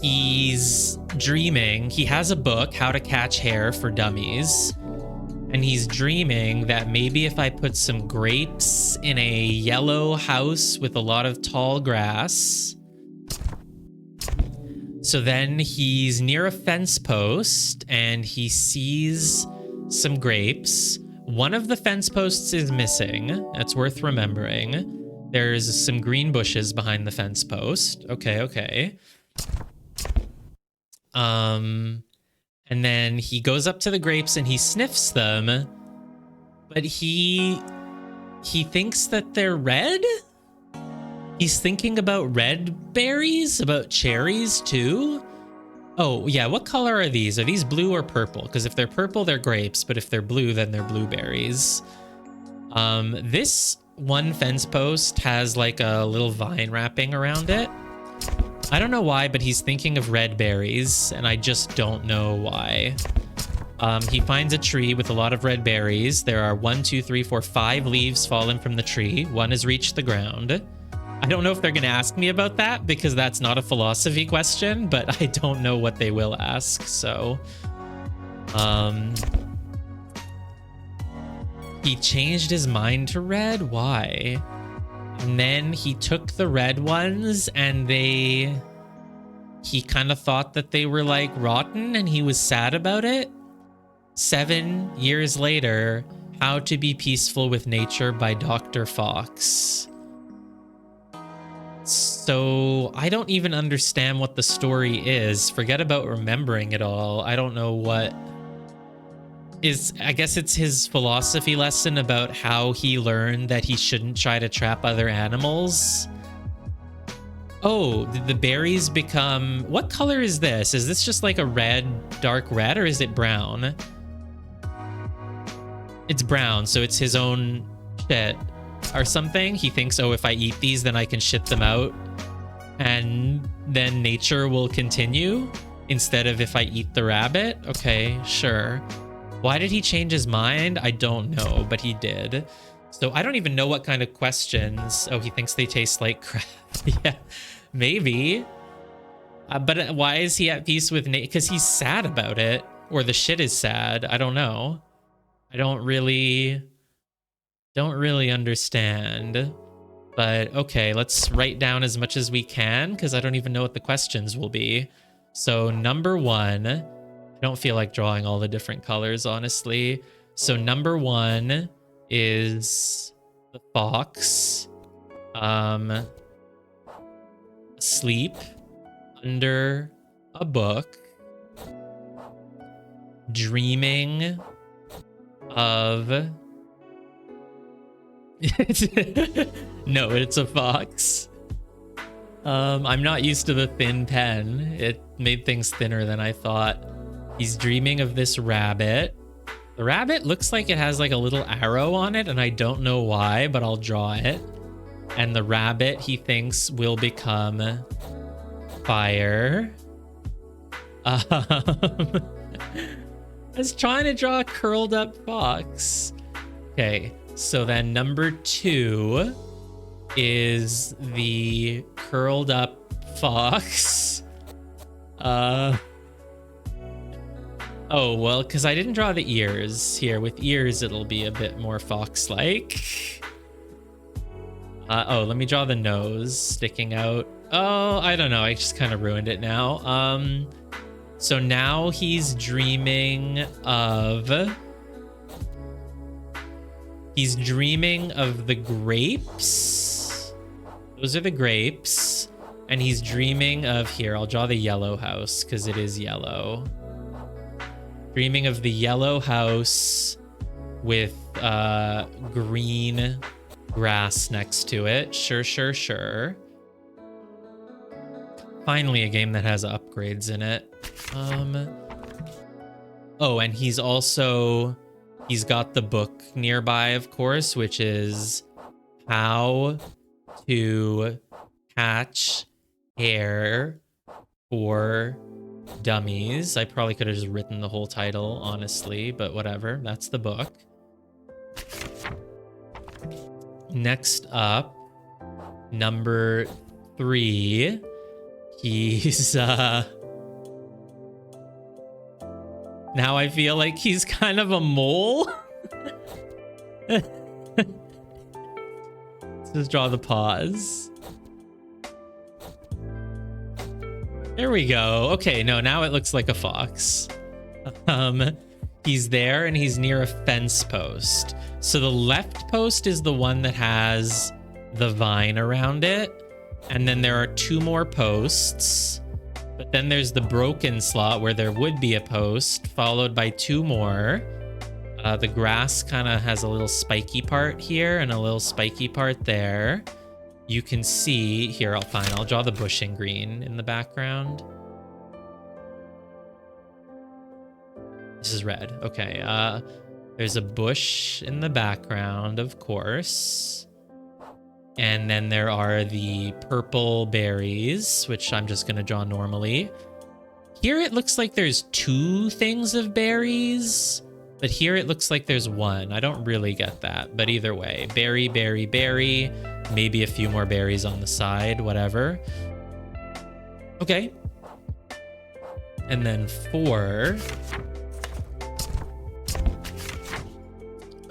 he's dreaming. He has a book, How to Catch Hare for Dummies. And he's dreaming that maybe if I put some grapes in a yellow house with a lot of tall grass. So then he's near a fence post and he sees some grapes. One of the fence posts is missing. That's worth remembering. There's some green bushes behind the fence post. Okay. And then he goes up to the grapes and he sniffs them, but he thinks that they're red. He's thinking about red berries, about cherries too. Oh yeah, what color are these? Are these blue or purple? Because if they're purple, they're grapes, but if they're blue, then they're blueberries. This one fence post has like a little vine wrapping around it. I don't know why, but he's thinking of red berries, and I just don't know why. He finds a tree with a lot of red berries. There are 1, 2, 3, 4, 5 leaves fallen from the tree. One has reached the ground. I don't know if they're going to ask me about that, because that's not a philosophy question, but I don't know what they will ask, so... He changed his mind to red? Why? And then he took the red ones and he kind of thought that they were like rotten and he was sad about it. 7 years later, How to Be Peaceful with Nature by Dr. Fox. So I don't even understand what the story is. Forget about remembering it all. I don't know what is. I guess it's his philosophy lesson about how he learned that he shouldn't try to trap other animals. Oh, did the berries become... What color is this? Is this just like a red, dark red, or is it brown? It's brown, so it's his own shit or something. He thinks, oh, if I eat these, then I can shit them out. And then nature will continue instead of if I eat the rabbit. Okay, sure. Why did he change his mind? I don't know, but he did. So I don't even know what kind of questions. Oh, he thinks they taste like crap. Yeah, maybe. But why is he at peace with nature? Because he's sad about it, or the shit is sad. I don't know. I don't really understand. But okay, let's write down as much as we can, because I don't even know what the questions will be. So number 1, I don't feel like drawing all the different colors, honestly. So number 1 is the fox asleep under a book, dreaming of... No, it's a fox. I'm not used to the thin pen. It made things thinner than I thought. He's dreaming of this rabbit. The rabbit looks like it has like a little arrow on it, and I don't know why, but I'll draw it. And the rabbit, he thinks, will become fire. I was trying to draw a curled up fox. Okay, so then number 2 is the curled up fox. Oh, well, because I didn't draw the ears here. With ears, it'll be a bit more fox-like. Oh, let me draw the nose sticking out. Oh, I don't know. I just kind of ruined it now. So now he's dreaming of... He's dreaming of the grapes. Those are the grapes. And he's dreaming of... Here, I'll draw the yellow house, because it is yellow. Dreaming of the yellow house with green grass next to it. Sure. Finally, a game that has upgrades in it. Oh, and he's got the book nearby, of course, which is How to Catch Hair for Dummies. I probably could have just written the whole title, honestly, but whatever. That's the book. Next up, number 3. He's now I feel like he's kind of a mole. Let's just draw the paws. There we go. Okay, no, now it looks like a fox. He's there and he's near a fence post. So the left post is the one that has the vine around it. And then there are 2 more posts. But then there's the broken slot where there would be a post, followed by 2 more. The grass kind of has a little spiky part here and a little spiky part there. You can see here, I'll draw the bush in green in the background. This is red. Okay. There's a bush in the background, of course. And then there are the purple berries, which I'm just going to draw normally. Here it looks like there's 2 things of berries, but here it looks like there's 1. I don't really get that, but either way, berry, berry, berry, maybe a few more berries on the side, whatever. Okay. And then 4.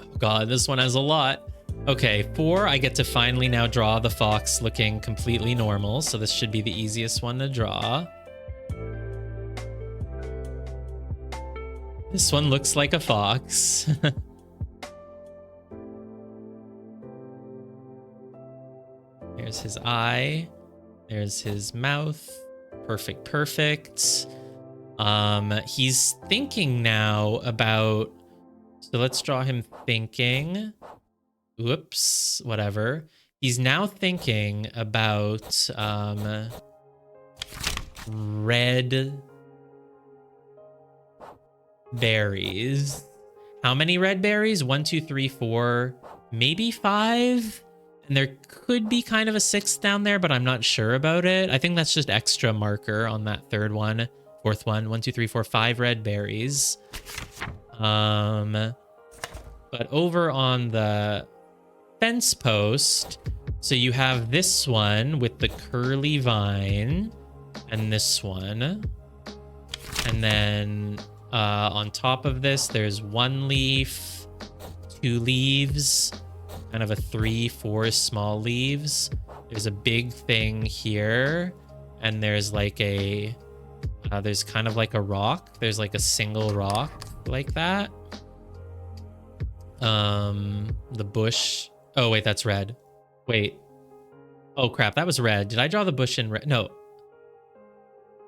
Oh God, this one has a lot. Okay, 4, I get to finally now draw the fox looking completely normal, so this should be the easiest one to draw. This one looks like a fox. There's his eye. There's his mouth. Perfect, perfect. He's thinking now about... So let's draw him thinking. Whoops, whatever. He's now thinking about red berries. How many red berries? 1, 2, 3, 4, maybe 5. And there could be kind of a 6th down there, but I'm not sure about it. I think that's just extra marker on that 3rd one. 4th one. 1, 2, 3, 4, 5 red berries. But over on the fence post, so you have this one with the curly vine and this one, and then on top of this there's 1 leaf, 2 leaves, kind of a 3, 4 small leaves. There's a big thing here, and there's like a there's kind of like a rock. There's like a single rock like that. The bush. Oh, wait, that's red. Wait. Oh, crap. That was red. Did I draw the bush in red? No.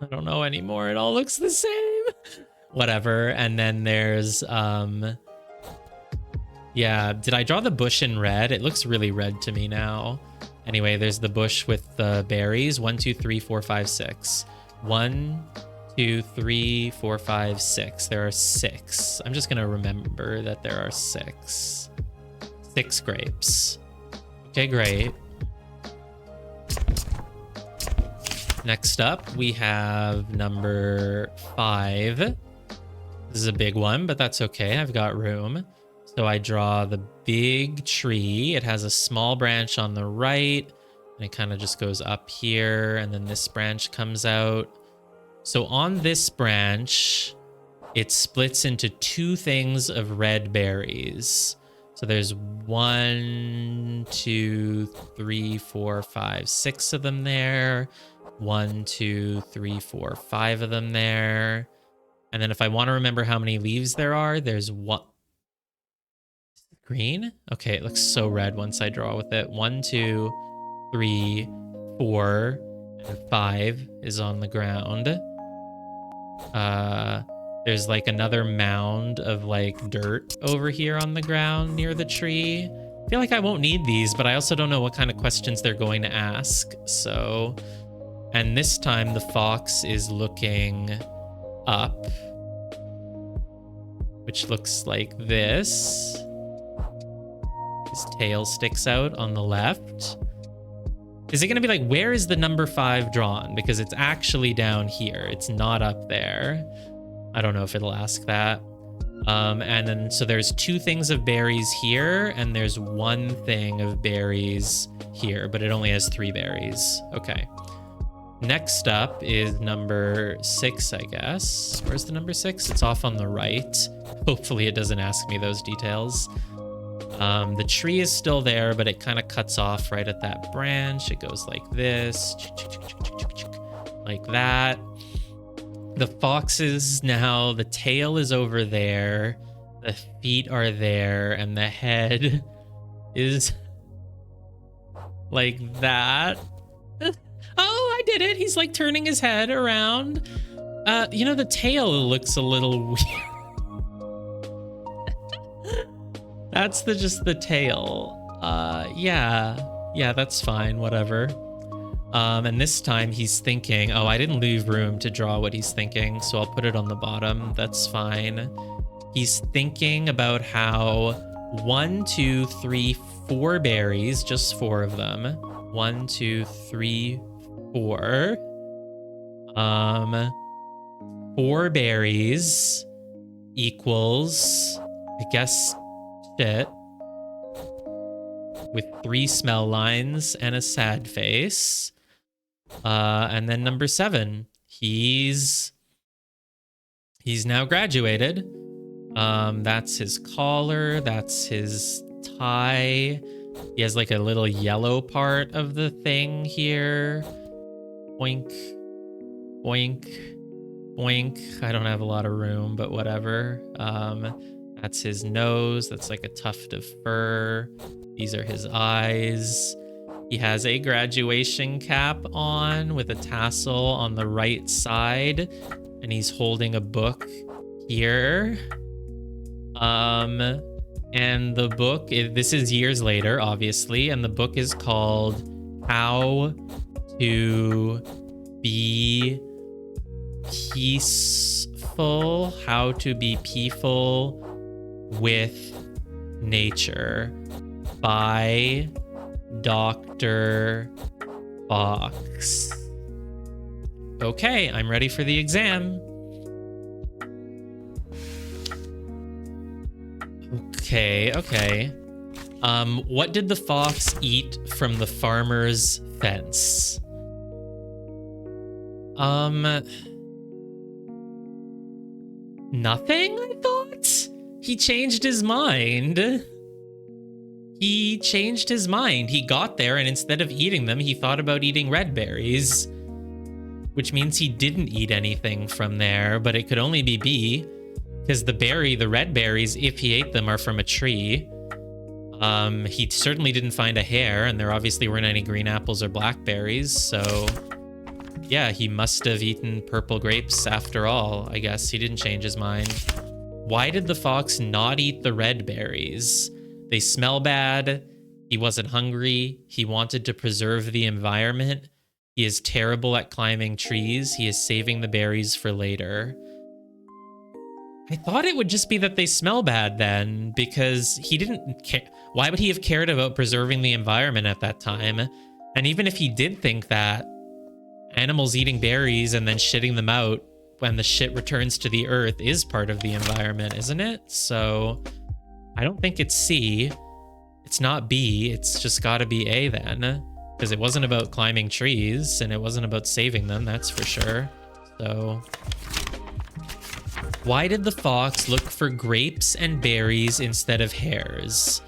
I don't know anymore. It all looks the same. Whatever. And then there's, yeah. Did I draw the bush in red? It looks really red to me now. Anyway, there's the bush with the berries. 1, 2, 3, 4, 5, 6. 1, 2, 3, 4, 5, 6. There are 6. I'm just going to remember that there are 6. 6 grapes. Okay, great. Next up, we have number 5. This is a big one, but that's okay. I've got room. So I draw the big tree. It has a small branch on the right, and it kind of just goes up here, and then this branch comes out. So on this branch, it splits into 2 things of red berries. So there's 1, 2, 3, 4, 5, 6 of them there. 1, 2, 3, 4, 5 of them there. And then if I want to remember how many leaves there are, there's 1. Green? Okay, it looks so red once I draw with it. 1, 2, 3, 4, and 5 is on the ground. There's like another mound of like dirt over here on the ground near the tree. I feel like I won't need these, but I also don't know what kind of questions they're going to ask. So, and this time the fox is looking up, which looks like this. His tail sticks out on the left. Is it going to be like, where is the number 5 drawn? Because it's actually down here. It's not up there. I don't know if it'll ask that. And then, so there's 2 things of berries here, and there's 1 thing of berries here, but it only has 3 berries. Okay. Next up is number 6, I guess. Where's the number 6? It's off on the right. Hopefully it doesn't ask me those details. The tree is still there, but it kind of cuts off right at that branch. It goes like this, like that. The foxes now, the tail is over there, the feet are there, and the head is like that. Oh, I did it. He's like turning his head around. You know, the tail looks a little weird. That's just the tail. Yeah, that's fine, whatever. And this time he's thinking, oh, I didn't leave room to draw what he's thinking, so I'll put it on the bottom. That's fine. He's thinking about how 1, 2, 3, 4 berries, just 4 of them. 1, 2, 3, 4. 4 berries equals, I guess, shit, with 3 smell lines and a sad face. And then number 7, he's now graduated. That's his collar, that's his tie. He has like a little yellow part of the thing here. Boink, boink, boink. I don't have a lot of room, but whatever. That's his nose. That's like a tuft of fur. These are his eyes. He has a graduation cap on with a tassel on the right side, and he's holding a book here. And the book, this is years later, obviously, and the book is called How to Be Peaceful, How to Be Peaceful with Nature by Dr. Fox. Okay, I'm ready for the exam. Okay. What did the fox eat from the farmer's fence? Nothing, I thought? He changed his mind. He got there, and instead of eating them, he thought about eating red berries, which means he didn't eat anything from there, but it could only be B, because the red berries, if he ate them, are from a tree. He certainly didn't find a hare, and there obviously weren't any green apples or blackberries, so yeah, he must have eaten purple grapes after all, I guess. He didn't change his mind. Why did the fox not eat the red berries? They smell bad. He wasn't hungry. He wanted to preserve the environment. He is terrible at climbing trees. He is saving the berries for later. I thought it would just be that they smell bad then, because he didn't care. Why would he have cared about preserving the environment at that time? And even if he did think that, animals eating berries and then shitting them out when the shit returns to the earth is part of the environment, isn't it? So I don't think it's C. It's not B. It's just gotta be A then, because it wasn't about climbing trees and it wasn't about saving them, that's for sure. So why did the fox look for grapes and berries instead of hares?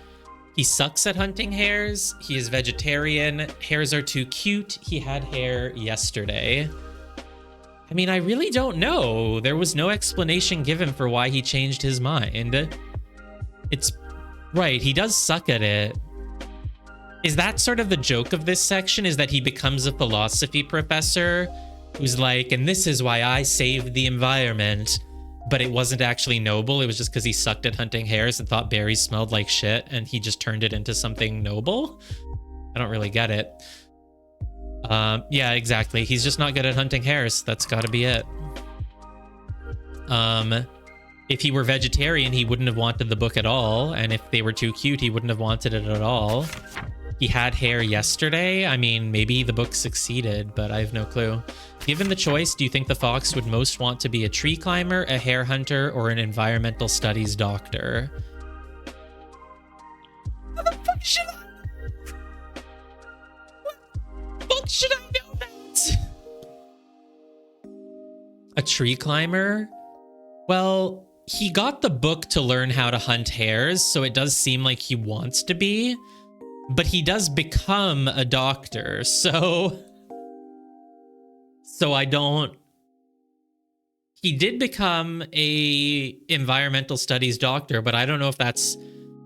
He sucks at hunting hares. He is vegetarian. Hares are too cute. He had hair yesterday. I mean, I really don't know. There was no explanation given for why he changed his mind. It's right. He does suck at it. Is that sort of the joke of this section, is that he becomes a philosophy professor who's like, and this is why I saved the environment. But it wasn't actually noble. It was just because he sucked at hunting hares and thought berries smelled like shit, and he just turned it into something noble. I don't really get it. Yeah, exactly. He's just not good at hunting hares. That's got to be it. If he were vegetarian, he wouldn't have wanted the book at all. And if they were too cute, he wouldn't have wanted it at all. He had hair yesterday. I mean, maybe the book succeeded, but I have no clue. Given the choice, do you think the fox would most want to be a tree climber, a hare hunter, or an environmental studies doctor? How the fuck should I? What the fuck should I know that? A tree climber? Well, he got the book to learn how to hunt hares, so it does seem like he wants to be, but he does become a doctor, so I don't. He did become a environmental studies doctor, but I don't know if that's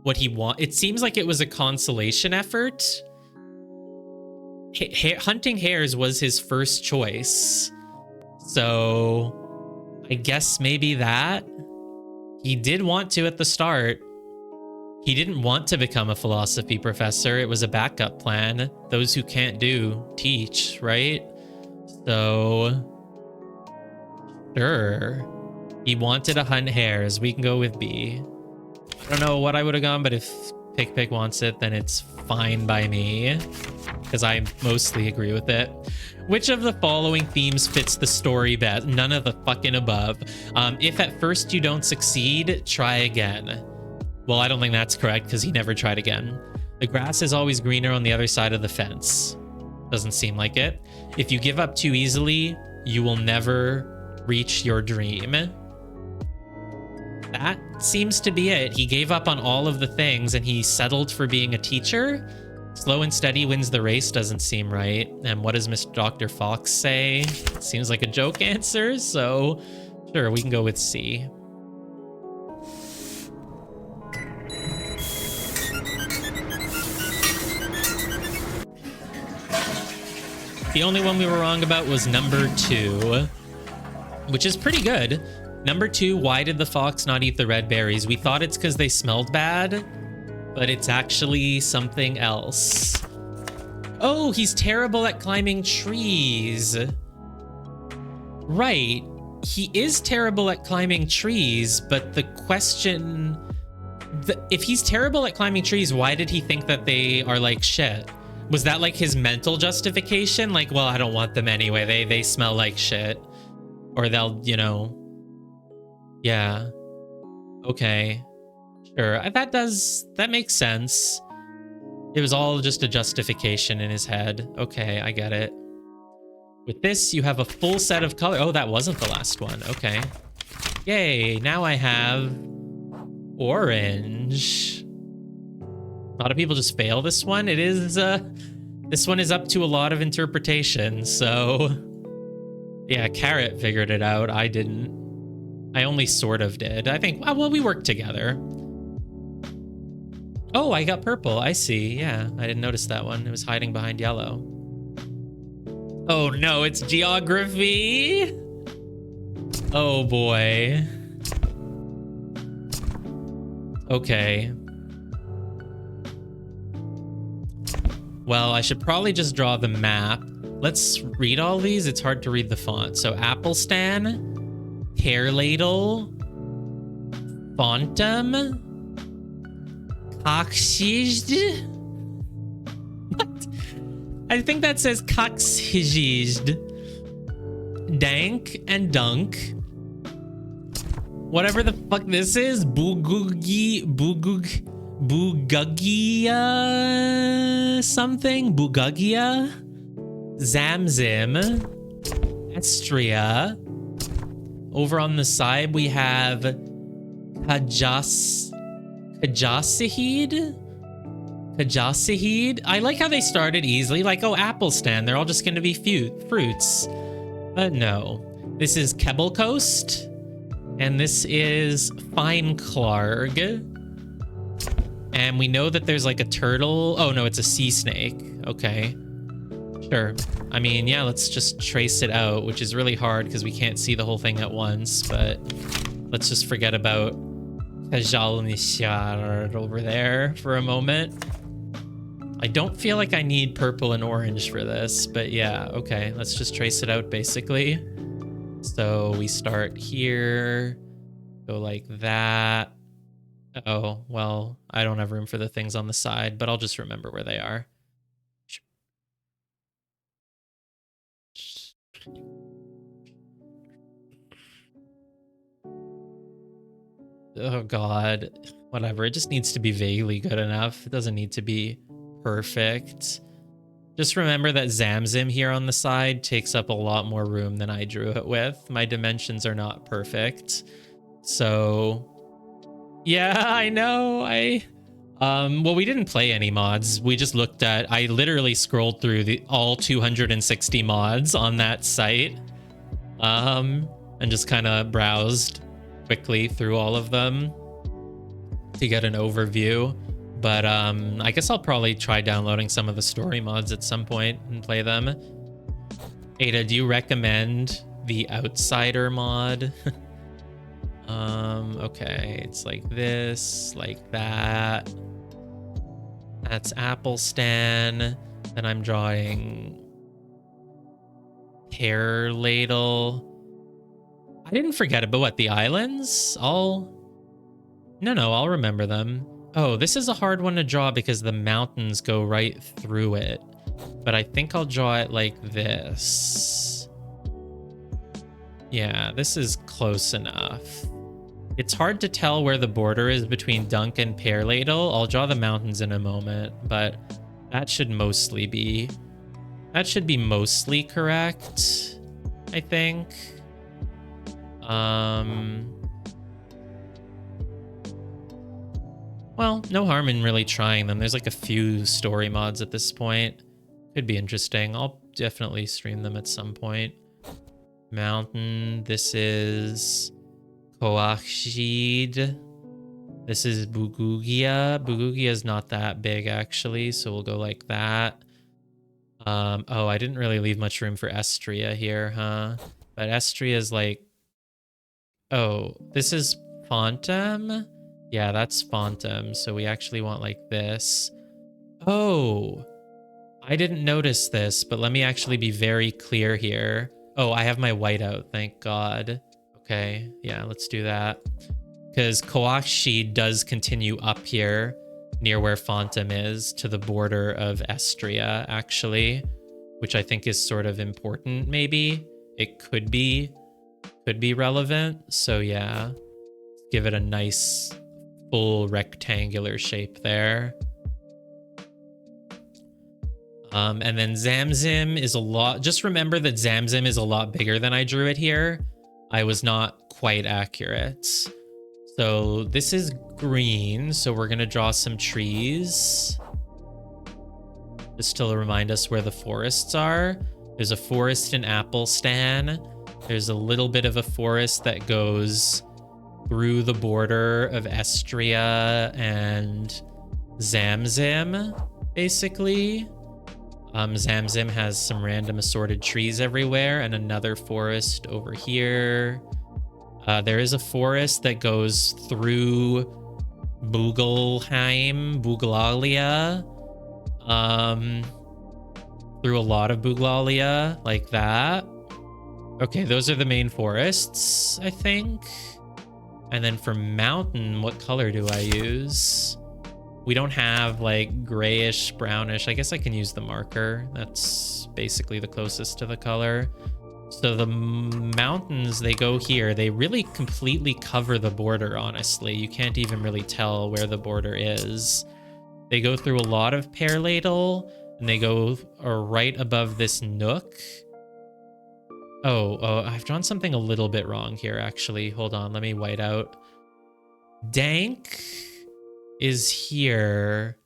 what he want. It seems like it was a consolation effort. Hunting hares was his first choice, so I guess maybe that. He did want to at the start. He didn't want to become a philosophy professor. It was a backup plan. Those who can't do, teach, right? So, sure. He wanted to hunt hares. We can go with B. I don't know what I would have gone, but if Pick wants it, then it's fine by me, because I mostly agree with it. Which of the following themes fits the story best? None of the fucking above. If at first you don't succeed, try again. Well, I don't think that's correct, because he never tried again. The grass is always greener on the other side of the fence. Doesn't seem like it. If you give up too easily, you will never reach your dream. That seems to be it. He gave up on all of the things and he settled for being a teacher. Slow and steady wins the race doesn't seem right. And what does Mr. Dr. Fox say? Seems like a joke answer, so sure, we can go with C. The only one we were wrong about was number 2, which is pretty good. Number 2, why did the fox not eat the red berries? We thought it's because they smelled bad, but it's actually something else. Oh, he's terrible at climbing trees. Right. He is terrible at climbing trees, but the question... if he's terrible at climbing trees, why did he think that they are like shit? Was that like his mental justification? Like, well, I don't want them anyway. They smell like shit. Or they'll, you know... Yeah. Okay. Sure. That makes sense. It was all just a justification in his head. Okay, I get it. With this, you have a full set of color. Oh, that wasn't the last one. Okay. Yay, now I have orange. A lot of people just fail this one. It is, this one is up to a lot of interpretation, so... Yeah, Carrot figured it out. I didn't. I only sort of did. I think, well, we worked together. Oh, I got purple. I see. Yeah, I didn't notice that one. It was hiding behind yellow. Oh no, it's geography. Oh boy. Okay. Well, I should probably just draw the map. Let's read all these. It's hard to read the font. So Applestan, Hair Ladle, Fontum, Coxhized. What? I think that says Coxhized. Dank and Dunk. Whatever the fuck this is. Bugugia something. Bugugia. Zamzim. Estria. Over on the side, we have Kajasahid. I like how they started easily, like, oh, apple stand. They're all just going to be fruits. But no. This is Kebble Coast. And this is Fine Clarg. And we know that there's like a turtle. Oh, no, it's a sea snake. Okay. Sure. I mean, yeah, let's just trace it out, which is really hard because we can't see the whole thing at once, but let's just forget about Kajalnishar over there for a moment. I don't feel like I need purple and orange for this, but yeah, okay, let's just trace it out basically. So we start here, go like that. Oh, well, I don't have room for the things on the side, but I'll just remember where they are. Oh god, whatever. It just needs to be vaguely good enough. It doesn't need to be perfect. Just remember that Zamzim here on the side takes up a lot more room than I drew it with. My dimensions are not perfect. So yeah, I know. Well, we didn't play any mods. We just looked at, I literally scrolled through all 260 mods on that site. And just kind of browsed quickly through all of them to get an overview. But I guess I'll probably try downloading some of the story mods at some point and play them. Ada, do you recommend the Outsider mod? Okay, it's like this, like that. That's Apple Stan. Then I'm drawing Pear Ladle. I didn't forget it, but what, the islands? No, I'll remember them. Oh, this is a hard one to draw because the mountains go right through it. But I think I'll draw it like this. Yeah, this is close enough. It's hard to tell where the border is between Dunk and Pear Ladle. I'll draw the mountains in a moment, but that should mostly be correct, I think. Well, no harm in really trying them. There's like a few story mods at this point. Could be interesting. I'll definitely stream them at some point. Mountain. This is Coachid. This is Bugugia. Bugugia is not that big, actually, so we'll go like that. Oh, I didn't really leave much room for Estria here, huh? But Estria is like... Oh, this is Fontem? Yeah, that's Fontem, so we actually want like this. Oh, I didn't notice this, but let me actually be very clear here. Oh, I have my white out, thank God. Okay, yeah, let's do that. Because Coachid does continue up here near where Fontem is to the border of Estria, actually, which I think is sort of important, maybe. It could be relevant. So yeah, give it a nice full rectangular shape there. And then Zamzim is a lot, just remember that Zamzim is a lot bigger than I drew it here. I was not quite accurate. So this is green, so we're gonna draw some trees. Just to remind us where the forests are. There's a forest in Applestan. There's a little bit of a forest that goes through the border of Estria and Zamzim, basically. Zamzim has some random assorted trees everywhere and another forest over here. There is a forest that goes through Buglalia, through a lot of Buglalia, like that. Okay, those are the main forests, I think. And then for mountain, what color do I use? We don't have like grayish, brownish. I guess I can use the marker. That's basically the closest to the color. So the mountains, they go here. They really completely cover the border, honestly. You can't even really tell where the border is. They go through a lot of Pear Ladle, and they go right above this nook. Oh, I've drawn something a little bit wrong here, actually. Hold on, let me white out. Dank is here.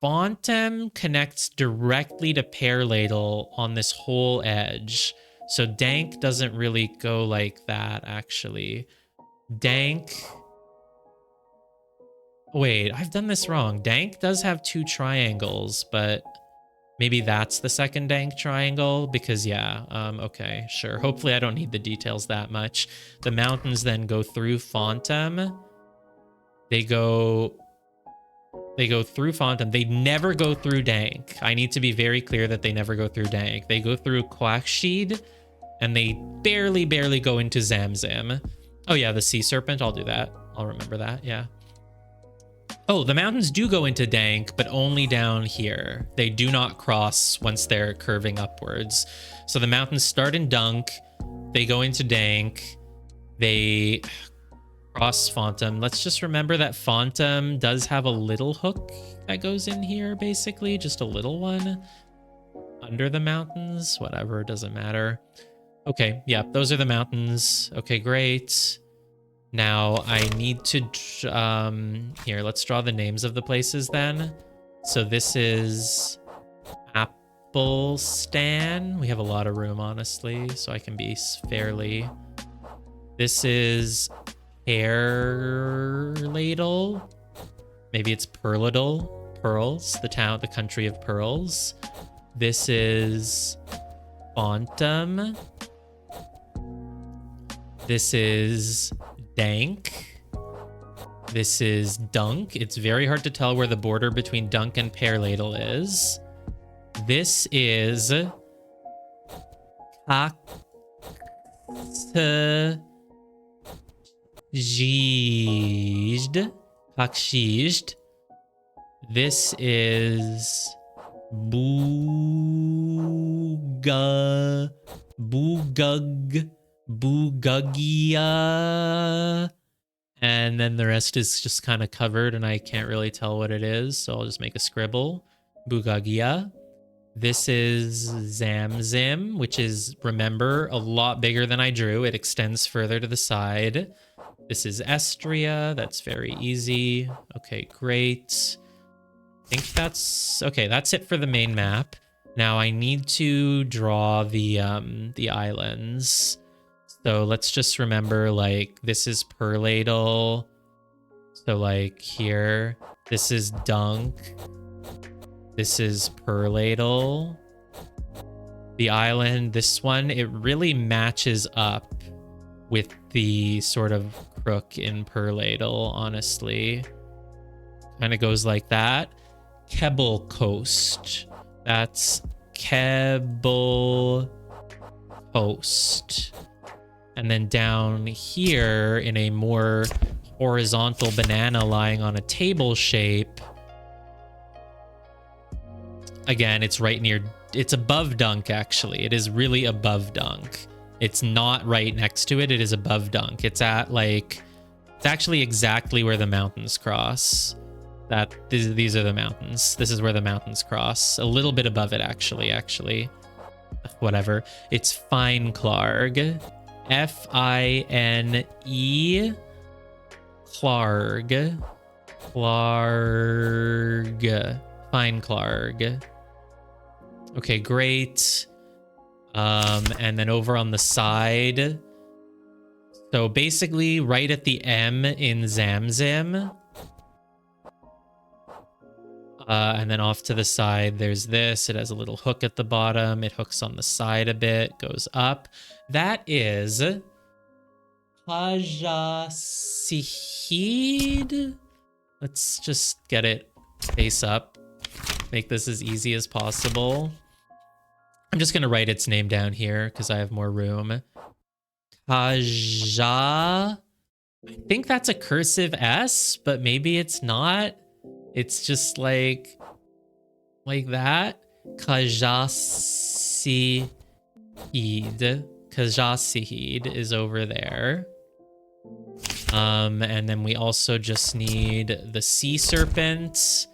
Fontem connects directly to Pear Ladle on this whole edge. So Dank doesn't really go like that, actually. Dank... Wait, I've done this wrong. Dank does have two triangles, but maybe that's the second Dank triangle, because yeah, okay, sure. Hopefully I don't need the details that much. The mountains then go through Fontem. They go through Fontem. They never go through Dank. I need to be very clear that they never go through Dank. They go through Quackshid, and they barely go into Zamzim. Oh yeah, the Sea Serpent, I'll do that. I'll remember that, yeah. Oh, the mountains do go into Dank, but only down here. They do not cross once they're curving upwards. So the mountains start in Dunk, they go into Dank, they cross Fontem. Let's just remember that Fontem does have a little hook that goes in here, basically. Just a little one. Under the mountains, whatever, doesn't matter. Okay, yeah, those are the mountains. Okay, great. Now I need to, here, let's draw the names of the places then. So this is Applestan. We have a lot of room, honestly, so I can be fairly. This is Pearl Ladle. Maybe it's Pearladle. Pearls, the country of pearls. This is Fontum. This is Dank. This is Dunk. It's very hard to tell where the border between Dunk and Pearladle is. This is Kakshijed. This is Bugagia. And then the rest is just kind of covered and I can't really tell what it is. So I'll just make a scribble. Bugagia. This is Zamzim, which is, remember, a lot bigger than I drew. It extends further to the side. This is Estria. That's very easy. Okay, great. I think that's okay. That's it for the main map. Now I need to draw the islands. So let's just remember, like, this is Pearladle. So like here, this is Dunk. This is Pearladle. The island, this one, it really matches up with the sort of crook in Pearladle, honestly. Kind of goes like that. Kebble Coast. That's Kebble Coast. And then down here in a more horizontal banana lying on a table shape. Again, it's right near, it's above Dunk, actually. It is really above Dunk. It's not right next to it. It is above Dunk. It's at like, it's actually exactly where the mountains cross. These are the mountains. This is where the mountains cross. A little bit above it, actually. Whatever. It's Fineclarg. F-I-N-E. Clarg. Clarg. Fineclarg. Okay, great. And then over on the side. So basically right at the M in Zamzim. And then off to the side, there's this. It has a little hook at the bottom. It hooks on the side a bit, goes up. That is Kajasihid. Let's just get it face up. Make this as easy as possible. I'm just going to write its name down here because I have more room. Kaja. I think that's a cursive S, but maybe it's not. It's just like that. Kajasihid. Kajasihid is over there. And then we also just need the sea serpent. So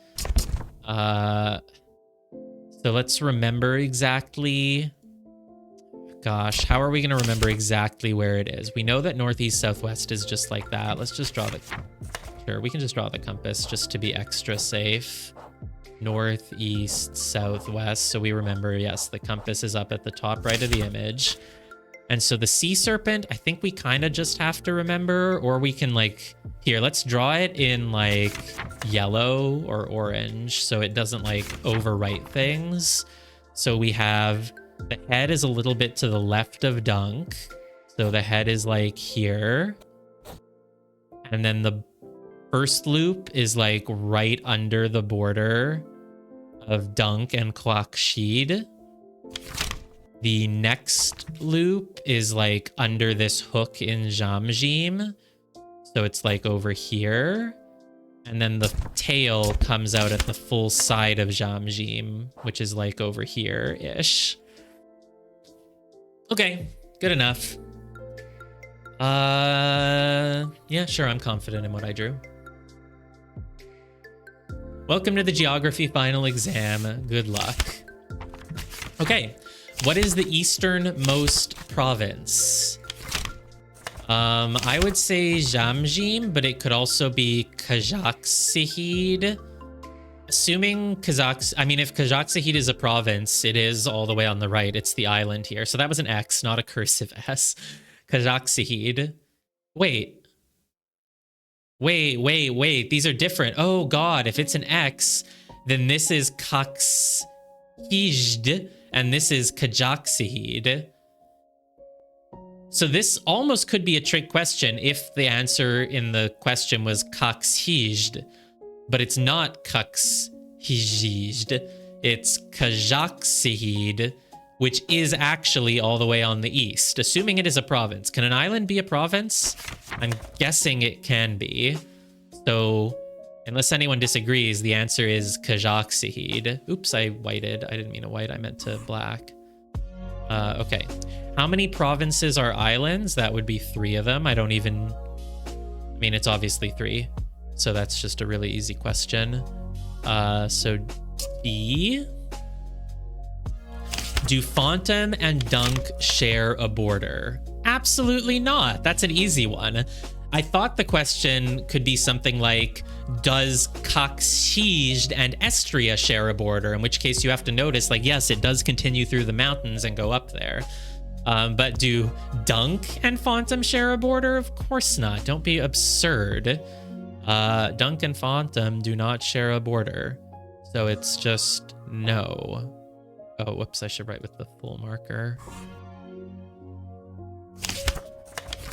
let's remember exactly. Gosh, how are we going to remember exactly where it is? We know that northeast southwest is just like that. Let's just draw the... Sure, we can just draw the compass just to be extra safe. Northeast, southwest. So we remember, yes, the compass is up at the top right of the image. And so the sea serpent, I think we kind of just have to remember, or we can like, here, let's draw it in like yellow or orange so it doesn't like overwrite things. So we have, the head is a little bit to the left of Dunk. So the head is like here. And then the first loop is like right under the border of Dunk and Klakshid. The next loop is like under this hook in Jamjim. So it's like over here. And then the tail comes out at the full side of Jamjim, which is like over here-ish. Okay, good enough. Yeah, sure, I'm confident in what I drew. Welcome to the geography final exam. Good luck. Okay, What is the easternmost province? I would say Jamjim, but it could also be Kazakhstan. Assuming if Kazakhstan is a province, it is all the way on the right. It's the island here. So that was an X, not a cursive S. Kazakhstan. Wait. These are different. Oh God, if it's an X, then this is Kakshijd and this is Kazakhstan. So this almost could be a trick question if the answer in the question was Kakshijd. But it's not Kakshijd, it's Kazakhstan, which is actually all the way on the east, assuming it is a province. Can an island be a province? I'm guessing it can be. So, unless anyone disagrees, the answer is Kazakhstan. Oops, I whited. I didn't mean to white, I meant to black. Okay. How many provinces are islands? That would be 3 of them. It's obviously 3. So that's just a really easy question. So D. Do Fontum and Dunk share a border? Absolutely not. That's an easy one. I thought the question could be something like, does Kakshijd and Estria share a border? In which case you have to notice, like, yes, it does continue through the mountains and go up there. But do Dunk and Fontum share a border? Of course not. Don't be absurd. Dunk and Fontum do not share a border. So it's just no. Oh, whoops, I should write with the full marker.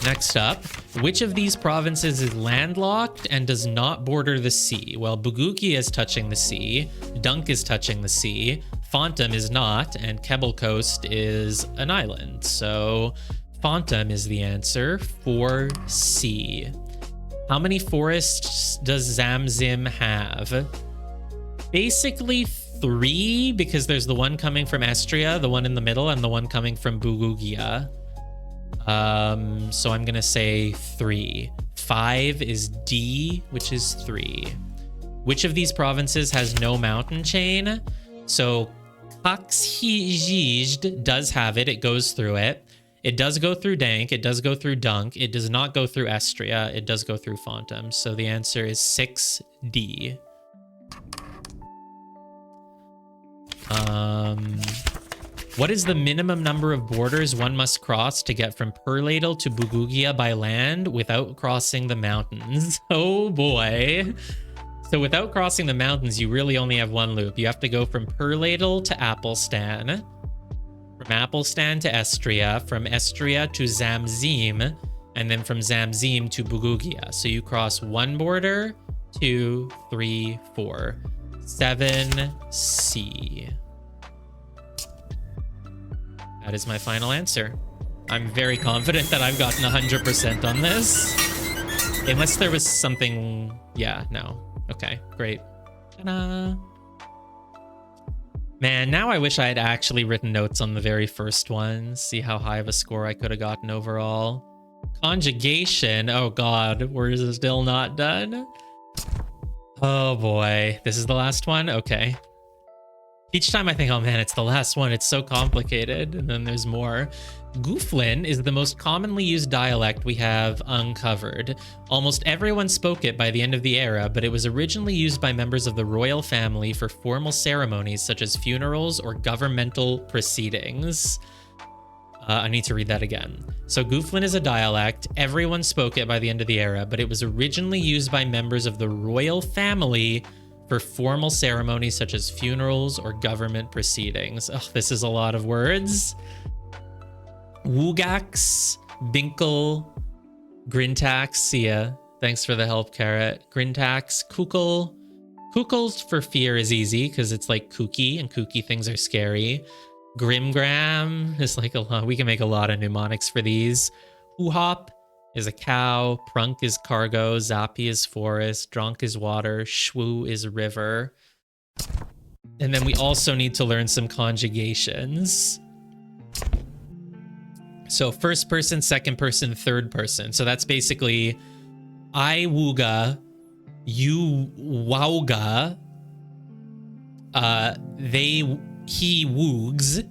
Next up, which of these provinces is landlocked and does not border the sea? Well, Bugugia is touching the sea, Dunk is touching the sea, Fontum is not, and Kebble Coast is an island. So Fontum is the answer for C. How many forests does Zamzim have? Basically 3, because there's the one coming from Estria, the one in the middle, and the one coming from Bugugia. So I'm gonna say 3. 5 is D, which is 3. Which of these provinces has no mountain chain? So Kakshijd does have it. It goes through it. It does go through Dank. It does go through Dunk. It does not go through Estria. It does go through Fontum. So the answer is 6D. What is the minimum number of borders one must cross to get from Perladel to Bugugia by land without crossing the mountains? Oh boy. So without crossing the mountains, you really only have one loop. You have to go from Perladel to Athelstan, from Athelstan to Estria, from Estria to Zamzim, and then from Zamzim to Bugugia. So you cross 1 border, 2, 3, 4, 7C. That is my final answer. I'm very confident that I've gotten 100% on this. Unless there was something... Yeah, no. Okay, great. Ta-da! Man, now I wish I had actually written notes on the very first one. See how high of a score I could have gotten overall. Conjugation. Oh god, we're still not done. Oh boy. This is the last one? Okay. Each time I think, oh man, it's the last one. It's so complicated. And then there's more. Gooflin is the most commonly used dialect we have uncovered. Almost everyone spoke it by the end of the era, but it was originally used by members of the royal family for formal ceremonies such as funerals or governmental proceedings. I need to read that again. So Gooflin is a dialect. Everyone spoke it by the end of the era, but it was originally used by members of the royal family for formal ceremonies such as funerals or government proceedings. Oh, this is a lot of words. Wugax, Binkle, Grintax, Sia. Thanks for the help, Carrot. Grintax, Kukul. Kukul for fear is easy because it's like kooky, and kooky things are scary. Grimgram is like a lot. We can make a lot of mnemonics for these. Uhop is a cow. Prunk is cargo. Zappy is forest. Drunk is water. Shwoo is river. And then we also need to learn some conjugations. So first person, second person, third person. So that's basically I wooga, you wowga, he woogs,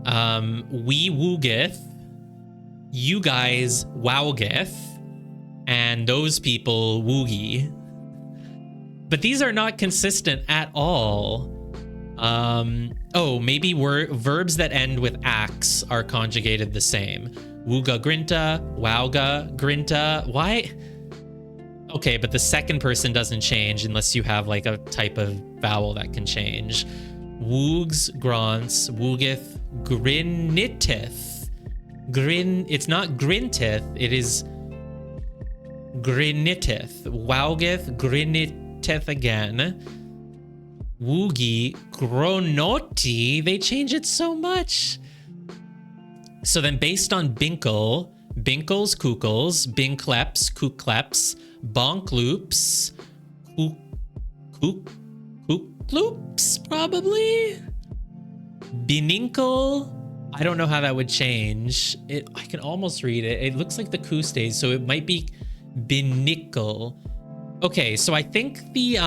we woogeth, you guys wowgeth, and those people woogie. But these are not consistent at all. Oh, maybe verbs that end with ax are conjugated the same. Wooga grinta, wowga grinta. Why? Okay, but the second person doesn't change unless you have like a type of vowel that can change. Woogs, grants, woogeth, griniteth. It's not grinteth, it is griniteth. Wowgeth, griniteth again. Woogie, gronoti. They change it so much. So then based on Binkle, Binkles, Kukels, Binkleps, Kukleps, Bonkloops, Kukloops, probably? Bininkle. I don't know how that would change. I can almost read it. It looks like the Ku stays, so it might be Binickle. Okay, so I think the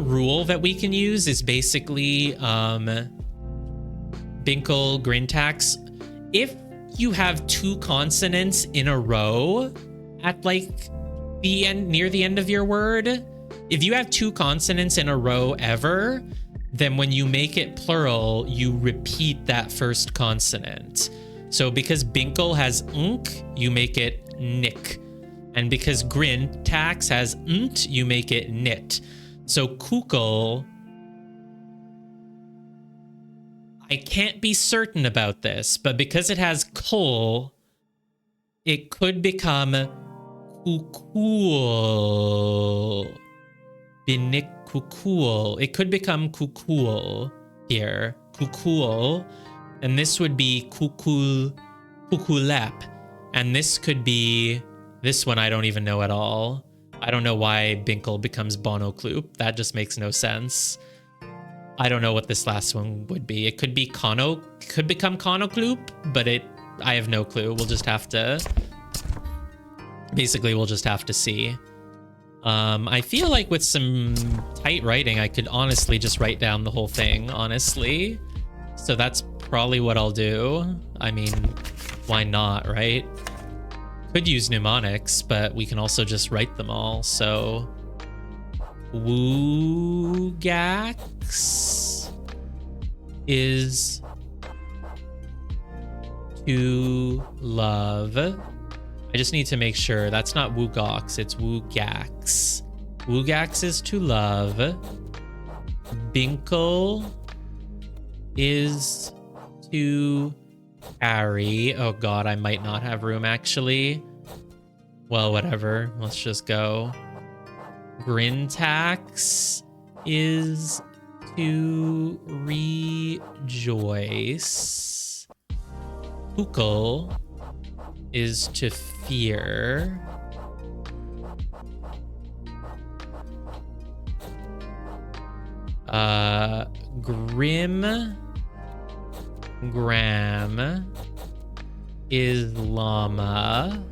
rule that we can use is basically Binkle, Grintax. If you have two consonants in a row at like the end, near the end of your word, if you have two consonants in a row ever, then when you make it plural, you repeat that first consonant. So because Binkle has unk, you make it nick. And because Grintax has nt, you make it nit. So Kukul, I can't be certain about this, but because it has kul, it could become kukul. Binik kukul. It could become kukul here. Kukul. And this would be kukul, kukulep. And this could be, this one I don't even know at all. I don't know why Binkle becomes Bonocloop. That just makes no sense. I don't know what this last one would be. It could be could become Conocloop, but I have no clue. We'll just have to, basically we'll just have to see. I feel like with some tight writing, I could honestly just write down the whole thing, honestly. So that's probably what I'll do. I mean, why not, right? Could use mnemonics, but we can also just write them all. So Woogax is to love. I just need to make sure that's not Woogox, it's Woogax. Woogax is to love. Binkle is to carry. Oh god, I might not have room actually. Well, whatever. Let's just go. Grintax is to rejoice. Kukul is to fear. Gram is llama.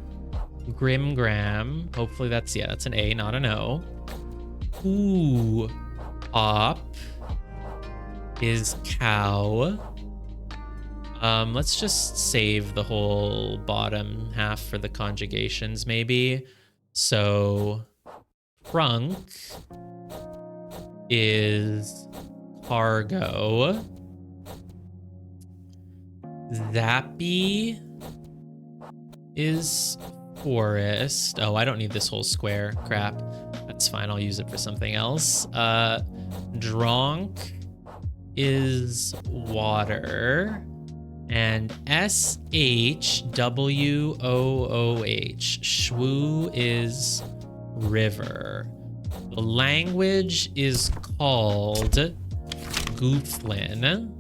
Grimgram. Hopefully that's an A, not an O. Ooh. Op is cow. Let's just save the whole bottom half for the conjugations, maybe. So trunk is cargo. Zappy is forest. Oh, I don't need this whole square. Crap. That's fine. I'll use it for something else. Dronk is water. And SHWOOH. Shwoo is river. The language is called Gooflin.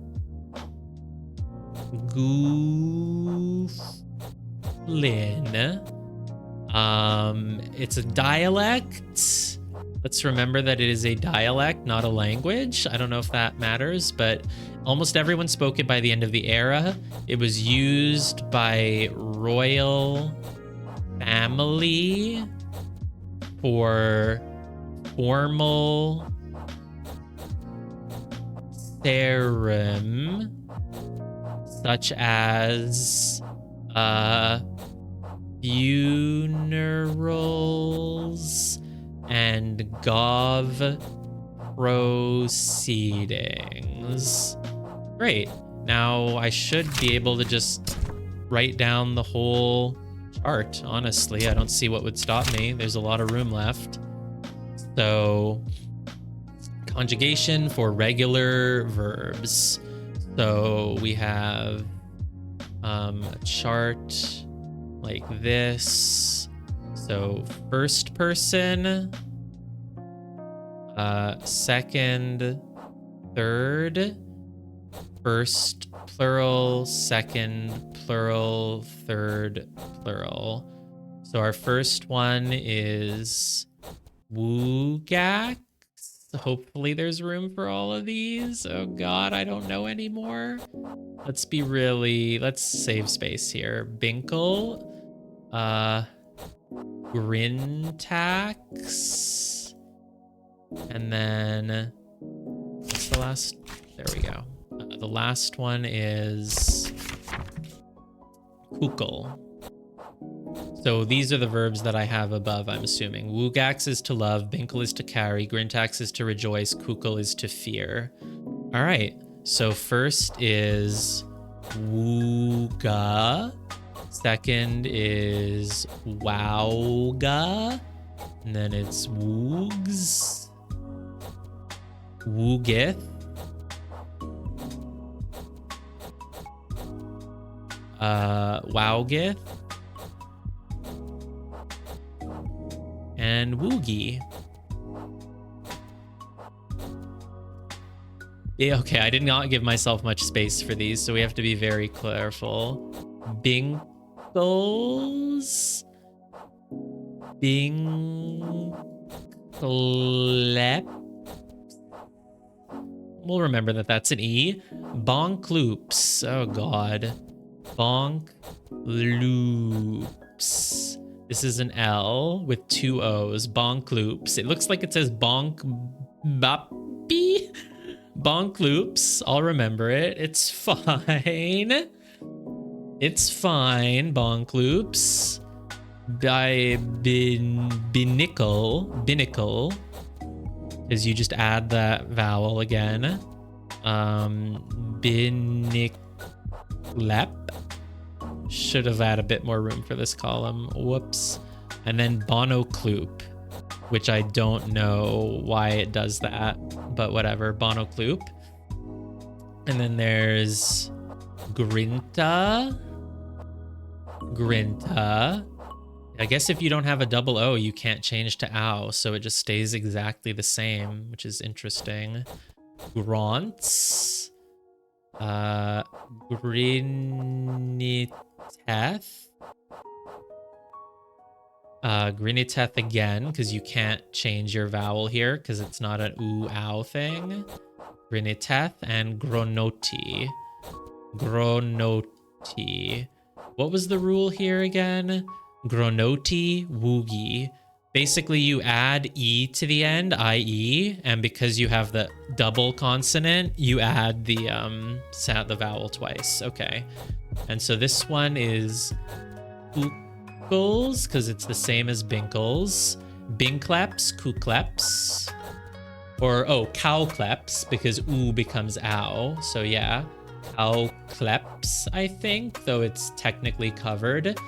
It's a dialect. Let's remember that it is a dialect, not a language. I don't know if that matters, but almost everyone spoke it by the end of the era. It was used by royal family for formal serum, such as funerals and gov proceedings. Great. Now I should be able to just write down the whole chart. Honestly, I don't see what would stop me. There's a lot of room left. So conjugation for regular verbs. So we have a chart like this. So first person, second, third, first plural, second plural, third plural. So our first one is Woogax. Hopefully there's room for all of these. Oh god, I don't know anymore. Let's save space here. Binkle, Grintax, and then what's the last? There we go. The last one is Kukul. So these are the verbs that I have above, I'm assuming. Woogax is to love, Binkle is to carry, Grintax is to rejoice, Kukul is to fear. All right, so first is Wooga, second is Wowga, and then it's Woogs, Woogith, Wowgith, and Woogie. Yeah, okay, I did not give myself much space for these, so we have to be very careful. Binkles, Binklep. We'll remember that that's an E. Bonkloops. Oh god. Bonkloops. This is an L with two O's. Bonkloops. It looks like it says bonk bappy. Bonkloops. I'll remember it. It's fine. It's fine. Bonkloops. Binnicle. Because you just add that vowel again. Binniclep. Should have had a bit more room for this column. Whoops. And then Bonocloop, which I don't know why it does that, but whatever. Bonocloop. And then there's Grinta. I guess if you don't have a double O, you can't change to ow, so it just stays exactly the same, which is interesting. Grants. Griniteth. Griniteth again, because you can't change your vowel here, because it's not an ooh-ow thing. Griniteth and Gronoti. What was the rule here again? Gronoti, Woogie. Basically, you add E to the end, I-E, and because you have the double consonant, you add the vowel twice. Okay. And so this one is Kukles, because it's the same as Binkles. Binkleps, Kukleps. Or, oh, Cowcleps, because oo becomes ow. So yeah, Cowcleps, I think, though it's technically covered.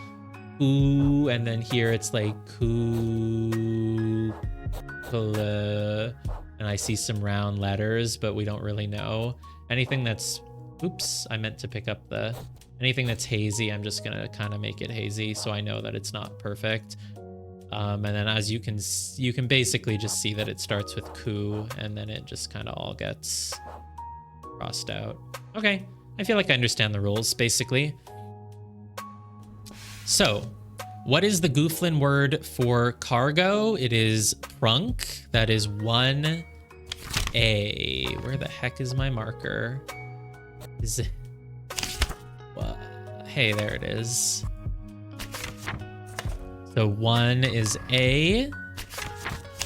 Ooh, and then here it's like and I see some round letters, but we don't really know. Anything that's, oops, I meant to pick up anything that's hazy, I'm just gonna kind of make it hazy so I know that it's not perfect. And then as you can basically just see that it starts with ku, and then it just kind of all gets crossed out. Okay, I feel like I understand the rules, basically. So, what is the Gooflin word for cargo? It is prunk. That is 1A. Where the heck is my marker? Is it? Well, hey, there it is. So 1 is A.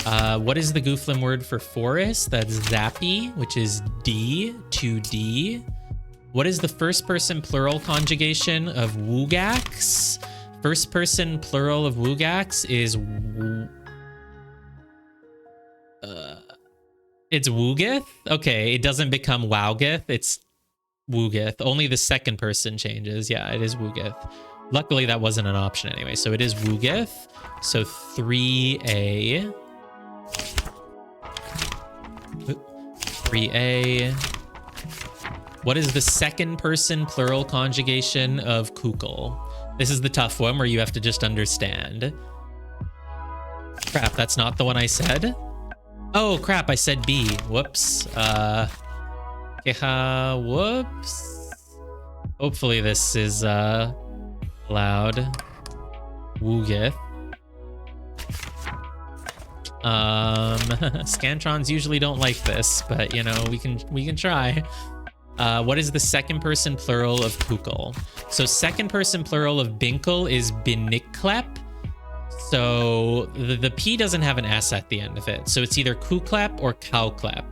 What is the Gooflim word for forest? That's zappy, which is D, 2D. What is the first person plural conjugation of woogax? First person plural of woogax is it's woogith? Okay, it doesn't become wowgith, it's woogith. Only the second person changes. Yeah, it is woogith. Luckily, that wasn't an option anyway, so it is woogith. So 3A. 3A. What is the second person plural conjugation of kukul? This is the tough one where you have to just understand. Crap, that's not the one I said. Oh, crap, I said B. Whoops. Whoops. Hopefully this is loud. Woogith. Scantrons usually don't like this, but you know, we can try. What is the second person plural of kukul? So second person plural of binkle is biniklep. So the P doesn't have an S at the end of it. So it's either kuklep or cowklep.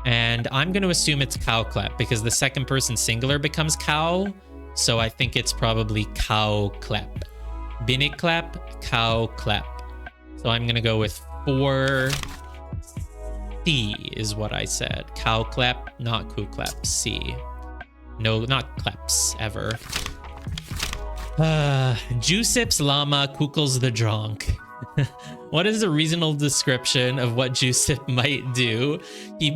And I'm going to assume it's cowklep because the second person singular becomes cow. So I think it's probably cowklep. Biniklep, cowklep. So I'm going to go with 4C is what I said. Cowklep, not kuklep. C. No, not kleps ever. Jusips llama kukels the dronk. What is a reasonable description of what Jusip might do? He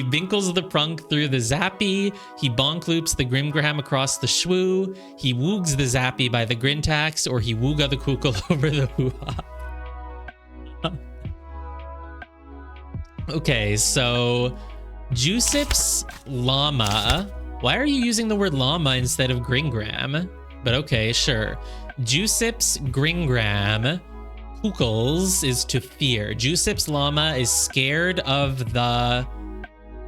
binkles the prunk through the zappy. He bonk loops the grimgram across the shwoo. He woogs the zappy by the grintax, or he wooga the kukel over the hoo-ha. Okay, so Jusip's llama. Why are you using the word llama instead of gringram? But okay, sure. Jusip's gringram, kukels, is to fear. Jusip's llama is scared of the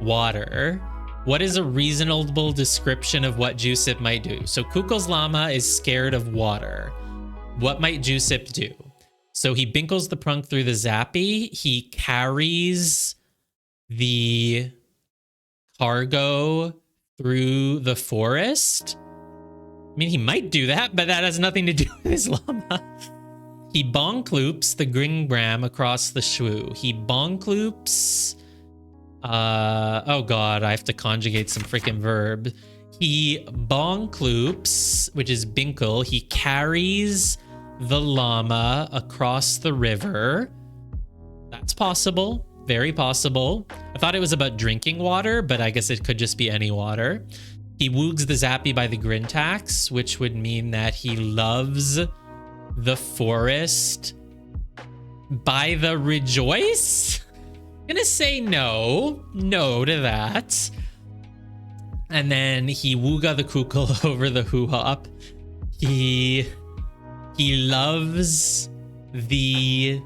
water. What is a reasonable description of what Jusip might do? So Kukel's llama is scared of water. What might Jusip do? So he binkles the prunk through the zappy. He carries the cargo through the forest. I mean, he might do that, but that has nothing to do with his llama. He bonk loops the gringram across the shwoo. He bonk loops. Oh god, I have to conjugate some freaking verb. He bonk loops, which is binkle. He carries the llama across the river. That's possible. Very possible. I thought it was about drinking water, but I guess it could just be any water. He woogs the zappy by the grintax, which would mean that he loves the forest by the rejoice. I'm gonna say no to that. And then he wooga the kukel over the hoo-hop. He loves the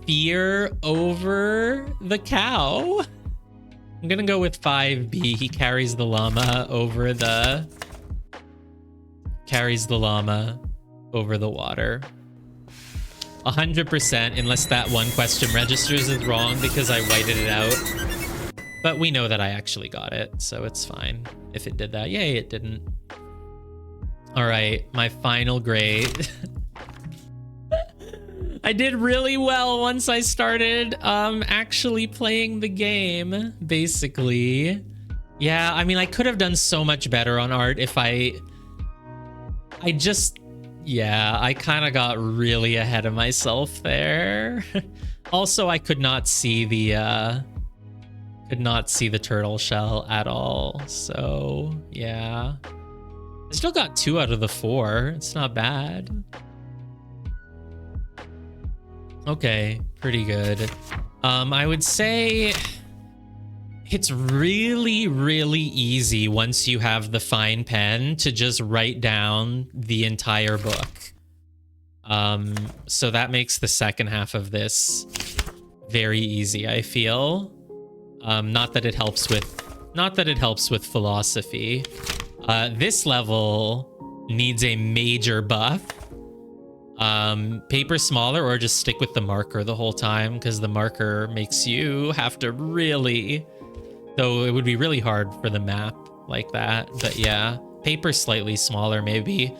fear over the cow. I'm gonna go with 5B. He carries the llama over the water. 100%, unless that one question registers as wrong because I whited it out. But we know that I actually got it, so it's fine if it did that. Yay, it didn't. All right, my final grade. I did really well once I started actually playing the game, basically. Yeah, I mean, I could have done so much better on art if I kind of got really ahead of myself there. Also, I could not see the turtle shell at all. So, yeah. I still got 2 out of the 4. It's not bad. Okay, pretty good. I would say it's really, really easy once you have the fine pen to just write down the entire book. So that makes the second half of this very easy, I feel. Not that it helps with philosophy. This level needs a major buff. Paper smaller, or just stick with the marker the whole time, because the marker makes you have to really, though it would be really hard for the map like that. But yeah, paper slightly smaller maybe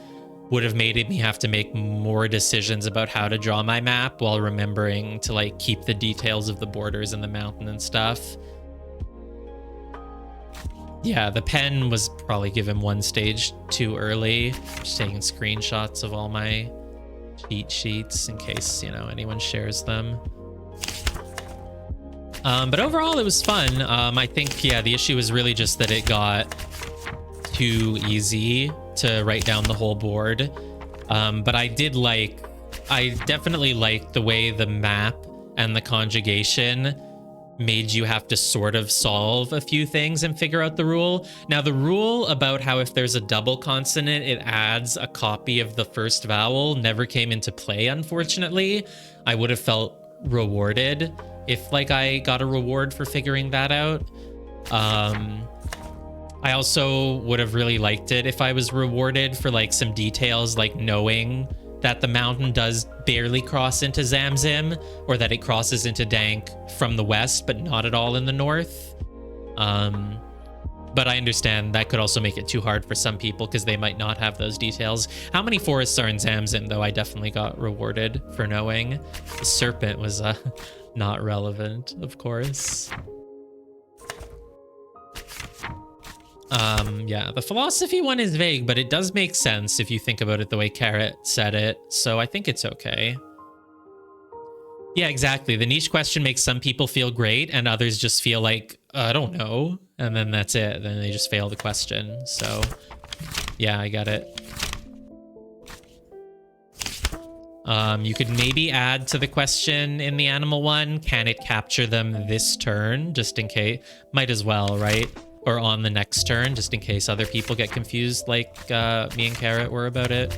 would have made me have to make more decisions about how to draw my map while remembering to like keep the details of the borders and the mountain and stuff. Yeah, the pen was probably given one stage too early. Just taking screenshots of all my cheat sheets in case, you know, anyone shares them. But overall, it was fun. I think, yeah, the issue was really just that it got too easy to write down the whole board. But I definitely liked the way the map and the conjugation made you have to sort of solve a few things and figure out the rule. Now, the rule about how if there's a double consonant, it adds a copy of the first vowel never came into play, unfortunately. I would have felt rewarded if like I got a reward for figuring that out. I also would have really liked it if I was rewarded for like some details, like knowing that the mountain does barely cross into Zamzim, or that it crosses into Dank from the west, but not at all in the north. But I understand that could also make it too hard for some people because they might not have those details. How many forests are in Zamzim, though? I definitely got rewarded for knowing. The serpent was not relevant, of course. Yeah, the philosophy one is vague, but it does make sense if you think about it the way Carrot said it, so I think it's okay. Yeah, exactly. The niche question makes some people feel great and others just feel like, I don't know, and then that's it. Then they just fail the question. So yeah, I got it. You could maybe add to the question in the animal one, can it capture them this turn, just in case? Might as well, right? Or on the next turn, just in case other people get confused like me and Carrot were about it.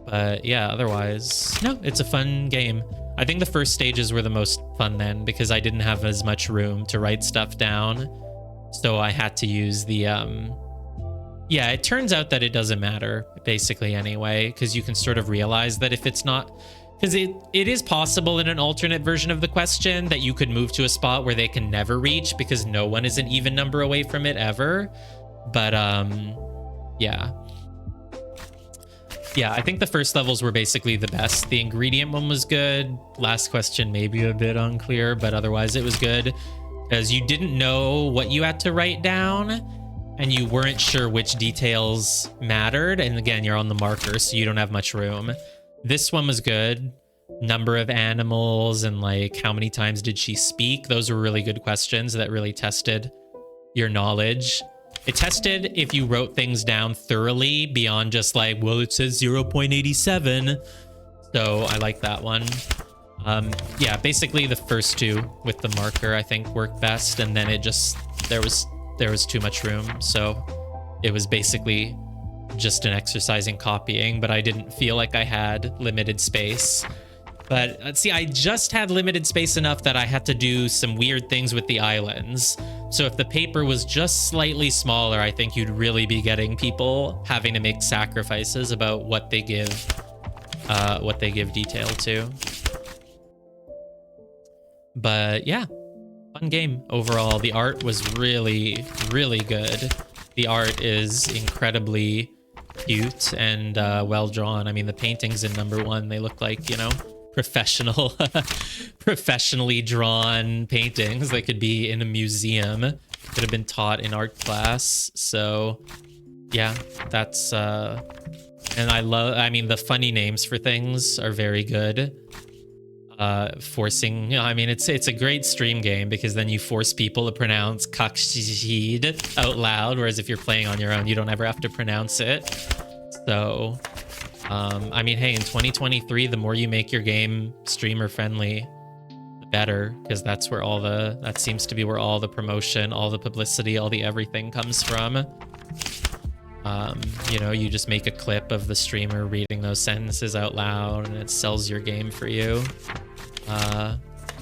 But yeah, otherwise, no, it's a fun game. I think the first stages were the most fun then, because I didn't have as much room to write stuff down. So I had to use the, yeah, it turns out that it doesn't matter, basically, anyway, because you can sort of realize that if it's not... Because it is possible in an alternate version of the question that you could move to a spot where they can never reach because no one is an even number away from it ever. But, yeah. Yeah, I think the first levels were basically the best. The ingredient one was good. Last question maybe a bit unclear, but otherwise it was good. Because you didn't know what you had to write down, and you weren't sure which details mattered. And again, you're on the marker, so you don't have much room. This one was good. Number of animals and like how many times did she speak? Those were really good questions that really tested your knowledge. It tested if you wrote things down thoroughly beyond just like, well, it says 0.87. So I like that one. Yeah, basically the first two with the marker I think worked best, and then it just there was too much room, so it was basically just an exercise in copying, but I didn't feel like I had limited space. But let's see, I just had limited space enough that I had to do some weird things with the islands. So if the paper was just slightly smaller, I think you'd really be getting people having to make sacrifices about what they give detail to. But yeah, fun game overall. The art was really, really good. The art is incredibly cute and well drawn. I mean, the paintings in #1, they look like, you know, professionally drawn paintings that could be in a museum, could have been taught in art class. So yeah, that's and I mean, the funny names for things are very good. Forcing, you know, I mean, it's a great stream game because then you force people to pronounce kakshid out loud, whereas if you're playing on your own, you don't ever have to pronounce it. So I mean, hey, in 2023, the more you make your game streamer friendly, the better, because that's where that seems to be where all the promotion, all the publicity, all the everything comes from. You know, you just make a clip of the streamer reading those sentences out loud and it sells your game for you.